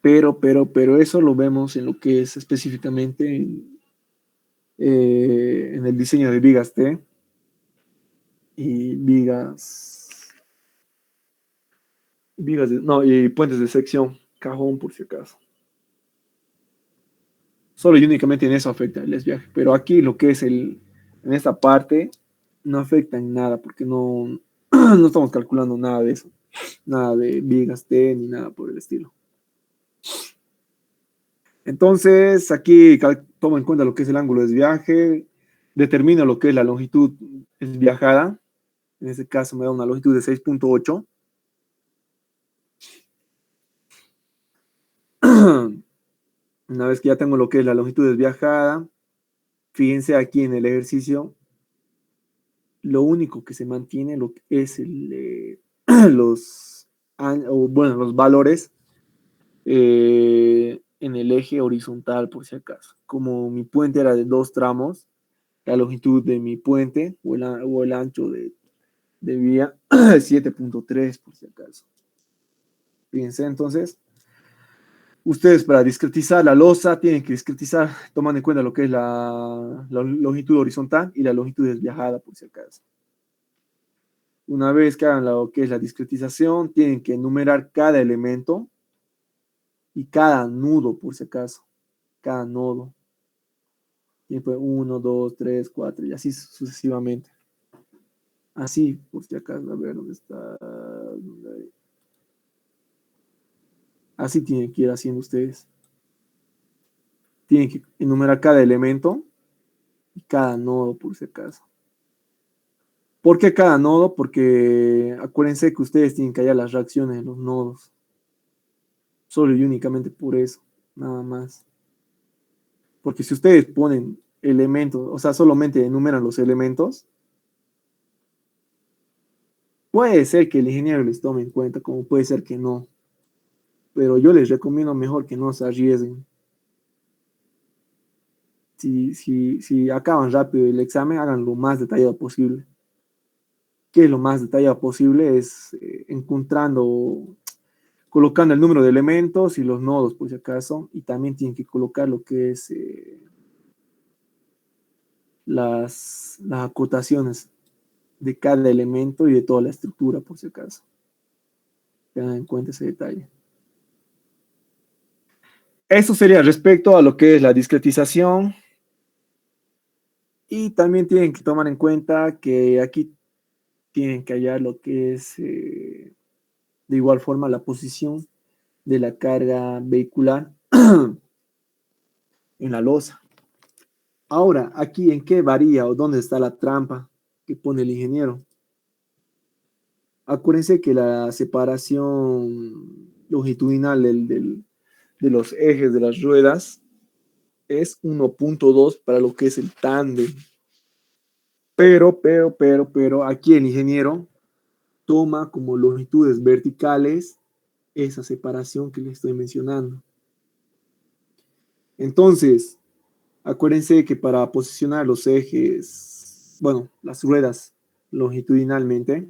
Pero eso lo vemos en lo que es específicamente en el diseño de vigas T y y puentes de sección, cajón por si acaso. Solo y únicamente en eso afecta el desviaje, pero aquí lo que es en esta parte no afecta en nada porque no, no estamos calculando nada de eso, nada de vigas T ni nada por el estilo. Entonces, aquí tomo en cuenta lo que es el ángulo de desviaje, determino lo que es la longitud desviajada, en este caso me da una longitud de 6.8. Una vez que ya tengo lo que es la longitud desviajada, fíjense aquí en el ejercicio, lo único que se mantiene lo que es los valores en el eje horizontal, por si acaso. Como mi puente era de 2 tramos, la longitud de mi puente o el ancho de vía 7.3, por si acaso. Fíjense, entonces, ustedes para discretizar la losa tienen que discretizar tomando en cuenta lo que es la longitud horizontal y la longitud desviajada, por si acaso. Una vez que hagan lo que es la discretización, tienen que enumerar cada elemento y cada nudo, por si acaso. Cada nodo. Y pues 1, 2, 3, 4 y así sucesivamente. Así, por si acaso, a ver dónde está. Así tienen que ir haciendo ustedes. Tienen que enumerar cada elemento y cada nodo, por si acaso. ¿Por qué cada nodo? Porque acuérdense que ustedes tienen que hallar las reacciones de los nodos. Solo y únicamente por eso, nada más. Porque si ustedes ponen elementos, o sea, solamente enumeran los elementos, puede ser que el ingeniero les tome en cuenta, como puede ser que no. Pero yo les recomiendo mejor que no se arriesguen. Si acaban rápido el examen, hagan lo más detallado posible. ¿Qué es lo más detallado posible? Es colocando el número de elementos y los nodos, por si acaso, y también tienen que colocar lo que es las acotaciones de cada elemento y de toda la estructura, por si acaso. Tengan en cuenta ese detalle. Eso sería respecto a lo que es la discretización. Y también tienen que tomar en cuenta que aquí tienen que hallar lo que es, de igual forma, la posición de la carga vehicular en la losa. Ahora, aquí en qué varía o dónde está la trampa que pone el ingeniero. Acuérdense que la separación longitudinal de los ejes de las ruedas es 1.2 para lo que es el tándem. Pero, aquí el ingeniero toma como longitudes verticales esa separación que les estoy mencionando. Entonces, acuérdense que para posicionar los ejes, bueno, las ruedas longitudinalmente,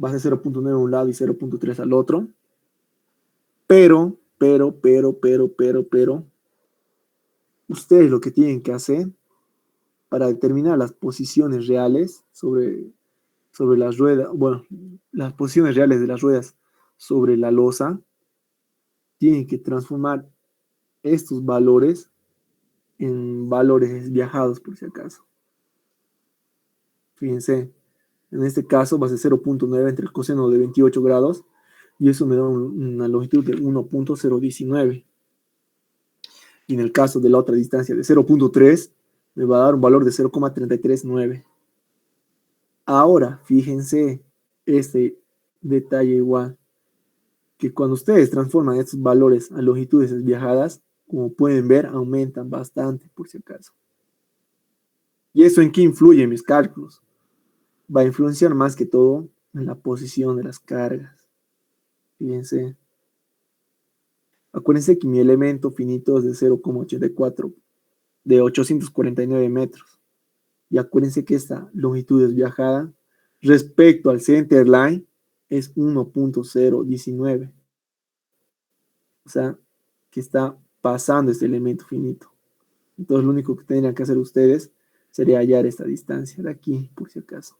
va a ser 0.9 a un lado y 0.3 al otro. Pero, ustedes lo que tienen que hacer para determinar las posiciones reales sobre las ruedas, bueno, las posiciones reales de las ruedas sobre la losa, tienen que transformar estos valores en valores viajados, por si acaso. Fíjense, en este caso va a ser 0.9 entre el coseno de 28 grados y eso me da una longitud de 1.019. Y en el caso de la otra distancia de 0.3 me va a dar un valor de 0.339. Ahora, fíjense este detalle igual, que cuando ustedes transforman estos valores a longitudes desviajadas, como pueden ver, aumentan bastante, por si acaso. ¿Y eso en qué influye en mis cálculos? Va a influenciar más que todo en la posición de las cargas. Fíjense. Acuérdense que mi elemento finito es de 0,84, de 849 metros. Y acuérdense que esta longitud desviajada respecto al center line es 1.019. O sea, que está pasando este elemento finito. Entonces lo único que tendrían que hacer ustedes sería hallar esta distancia de aquí, por si acaso.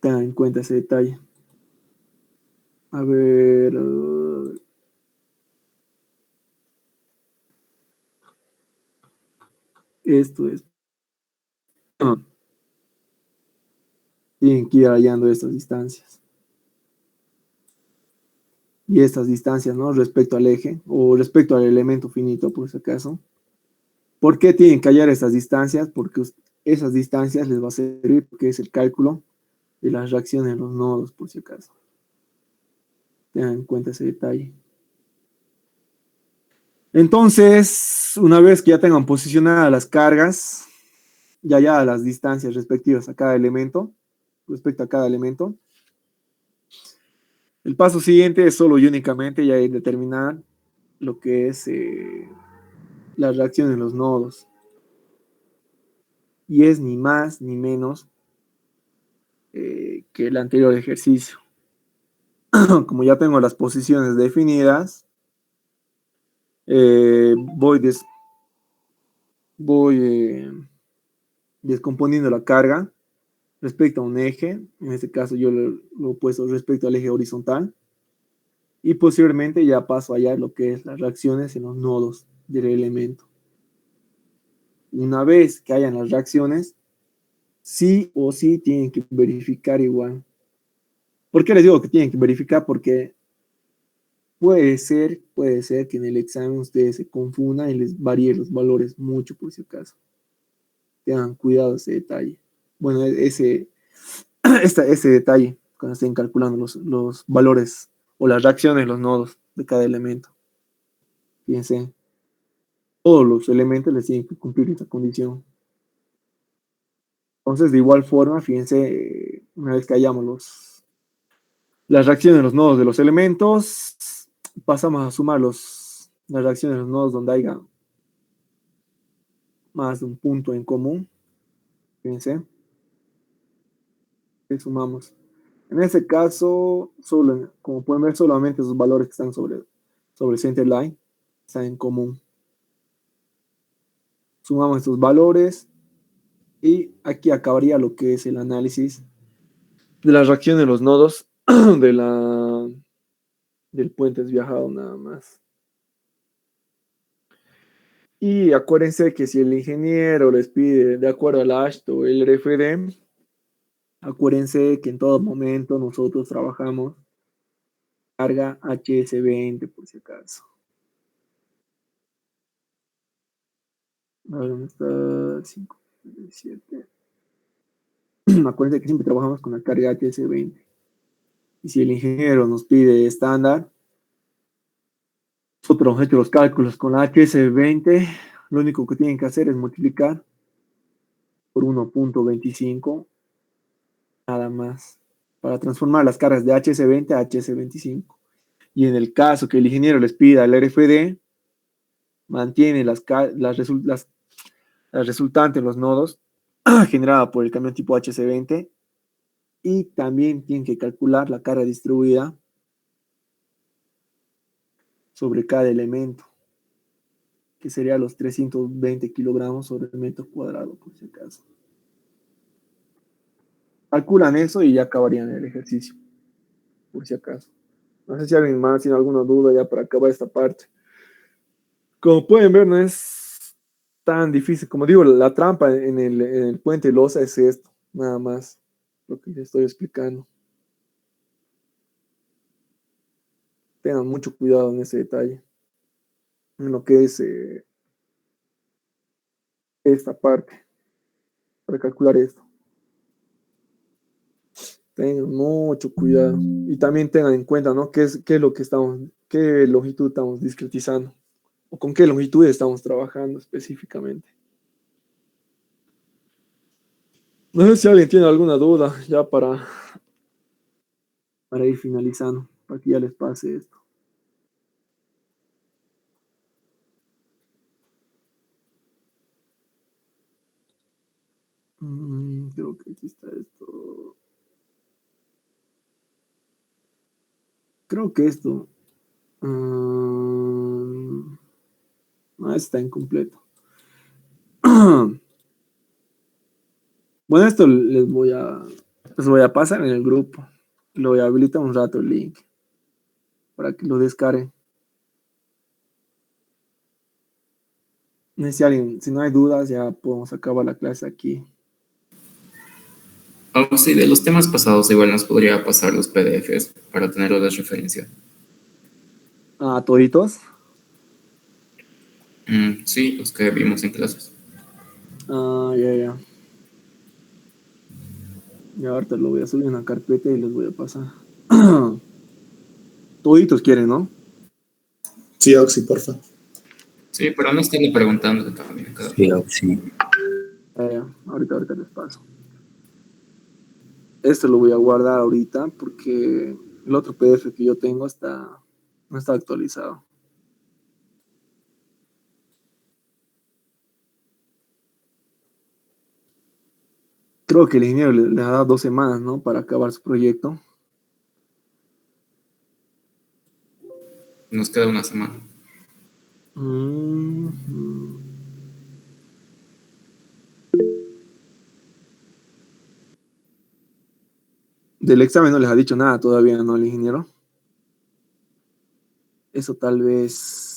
Tengan en cuenta ese detalle. A ver. Esto es. Tienen que ir hallando estas distancias. Y estas distancias, ¿no? Respecto al eje o respecto al elemento finito, por si acaso. ¿Por qué tienen que hallar estas distancias? Porque esas distancias les va a servir porque es el cálculo de las reacciones en los nodos, por si acaso. Tengan en cuenta ese detalle. Entonces, una vez que ya tengan posicionadas las cargas, ya las distancias respectivas a cada elemento, respecto a cada elemento, El paso siguiente es solo y únicamente ya determinar lo que es la reacción en los nodos. Y es ni más ni menos que el anterior ejercicio. Como ya tengo las posiciones definidas, voy descomponiendo la carga respecto a un eje. En este caso yo lo he puesto respecto al eje horizontal. Y posteriormente ya paso allá lo que es las reacciones en los nodos del elemento. Una vez que hayan las reacciones, sí o sí tienen que verificar igual. ¿Por qué les digo que tienen que verificar? Porque puede ser que en el examen ustedes se confundan y les varíen los valores mucho por si acaso. Tengan cuidado ese detalle. Bueno, ese detalle cuando estén calculando los valores o las reacciones, los nodos de cada elemento. Fíjense, todos los elementos les tienen que cumplir esta condición. Entonces, de igual forma, fíjense, una vez que hayamos las reacciones de los nodos de los elementos, pasamos a sumar las reacciones de los nodos donde haya más de un punto en común. Fíjense, que sumamos. En este caso, como pueden ver, solamente esos valores que están sobre center line están en común. Sumamos estos valores y aquí acabaría lo que es el análisis de la reacción de los nodos del puente desviajado nada más. Y acuérdense que si el ingeniero les pide de acuerdo al ASHTO o el RFD, acuérdense que en todo momento nosotros trabajamos carga HS20 por si acaso. A ver, ¿dónde está? 5, 7. Acuérdense que siempre trabajamos con la carga HS20. Y si el ingeniero nos pide estándar, nosotros hemos hecho los cálculos con la HS20, lo único que tienen que hacer es multiplicar por 1.25, nada más, para transformar las cargas de HS20 a HS25. Y en el caso que el ingeniero les pida el RFD, mantiene las resultantes, los nodos, generada por el camión tipo HC20, y también tienen que calcular la carga distribuida sobre cada elemento, que sería los 320 kilogramos sobre el metro cuadrado, por si acaso. Calculan eso y ya acabarían el ejercicio, por si acaso. No sé si alguien más tiene alguna duda ya para acabar esta parte. Como pueden ver, no es tan difícil. Como digo, la trampa en el puente losa es esto, nada más, lo que les estoy explicando. Tengan mucho cuidado en ese detalle, en lo que es esta parte, para calcular esto. Tengan mucho cuidado y también tengan en cuenta, ¿no? ¿Qué es lo que qué longitud estamos discretizando o con qué longitud estamos trabajando específicamente? No sé si alguien tiene alguna duda ya para ir finalizando, para que ya les pase esto. Creo que aquí está esto. Creo que esto. No, está incompleto. Bueno, esto les voy a pasar en el grupo. Lo voy a habilitar un rato el link para que lo descarguen. Si no hay dudas, ya podemos acabar la clase aquí. Oh, sí, de los temas pasados igual nos podría pasar los PDFs para tenerlo de referencia. ¿Toditos? Sí, los que vimos en clases. Ya. Y ahorita lo voy a subir en una carpeta y les voy a pasar. Toditos quieren, ¿no? Sí, Oxy, porfa. Sí, pero no estén preguntando también. Sí, Oxy. Ahorita les paso. Esto lo voy a guardar ahorita porque El otro PDF que yo tengo no está actualizado. Creo que el ingeniero le ha dado 2 semanas, ¿no? Para acabar su proyecto. Nos queda una semana. Mm. Del examen no les ha dicho nada todavía, ¿no? El ingeniero. Eso tal vez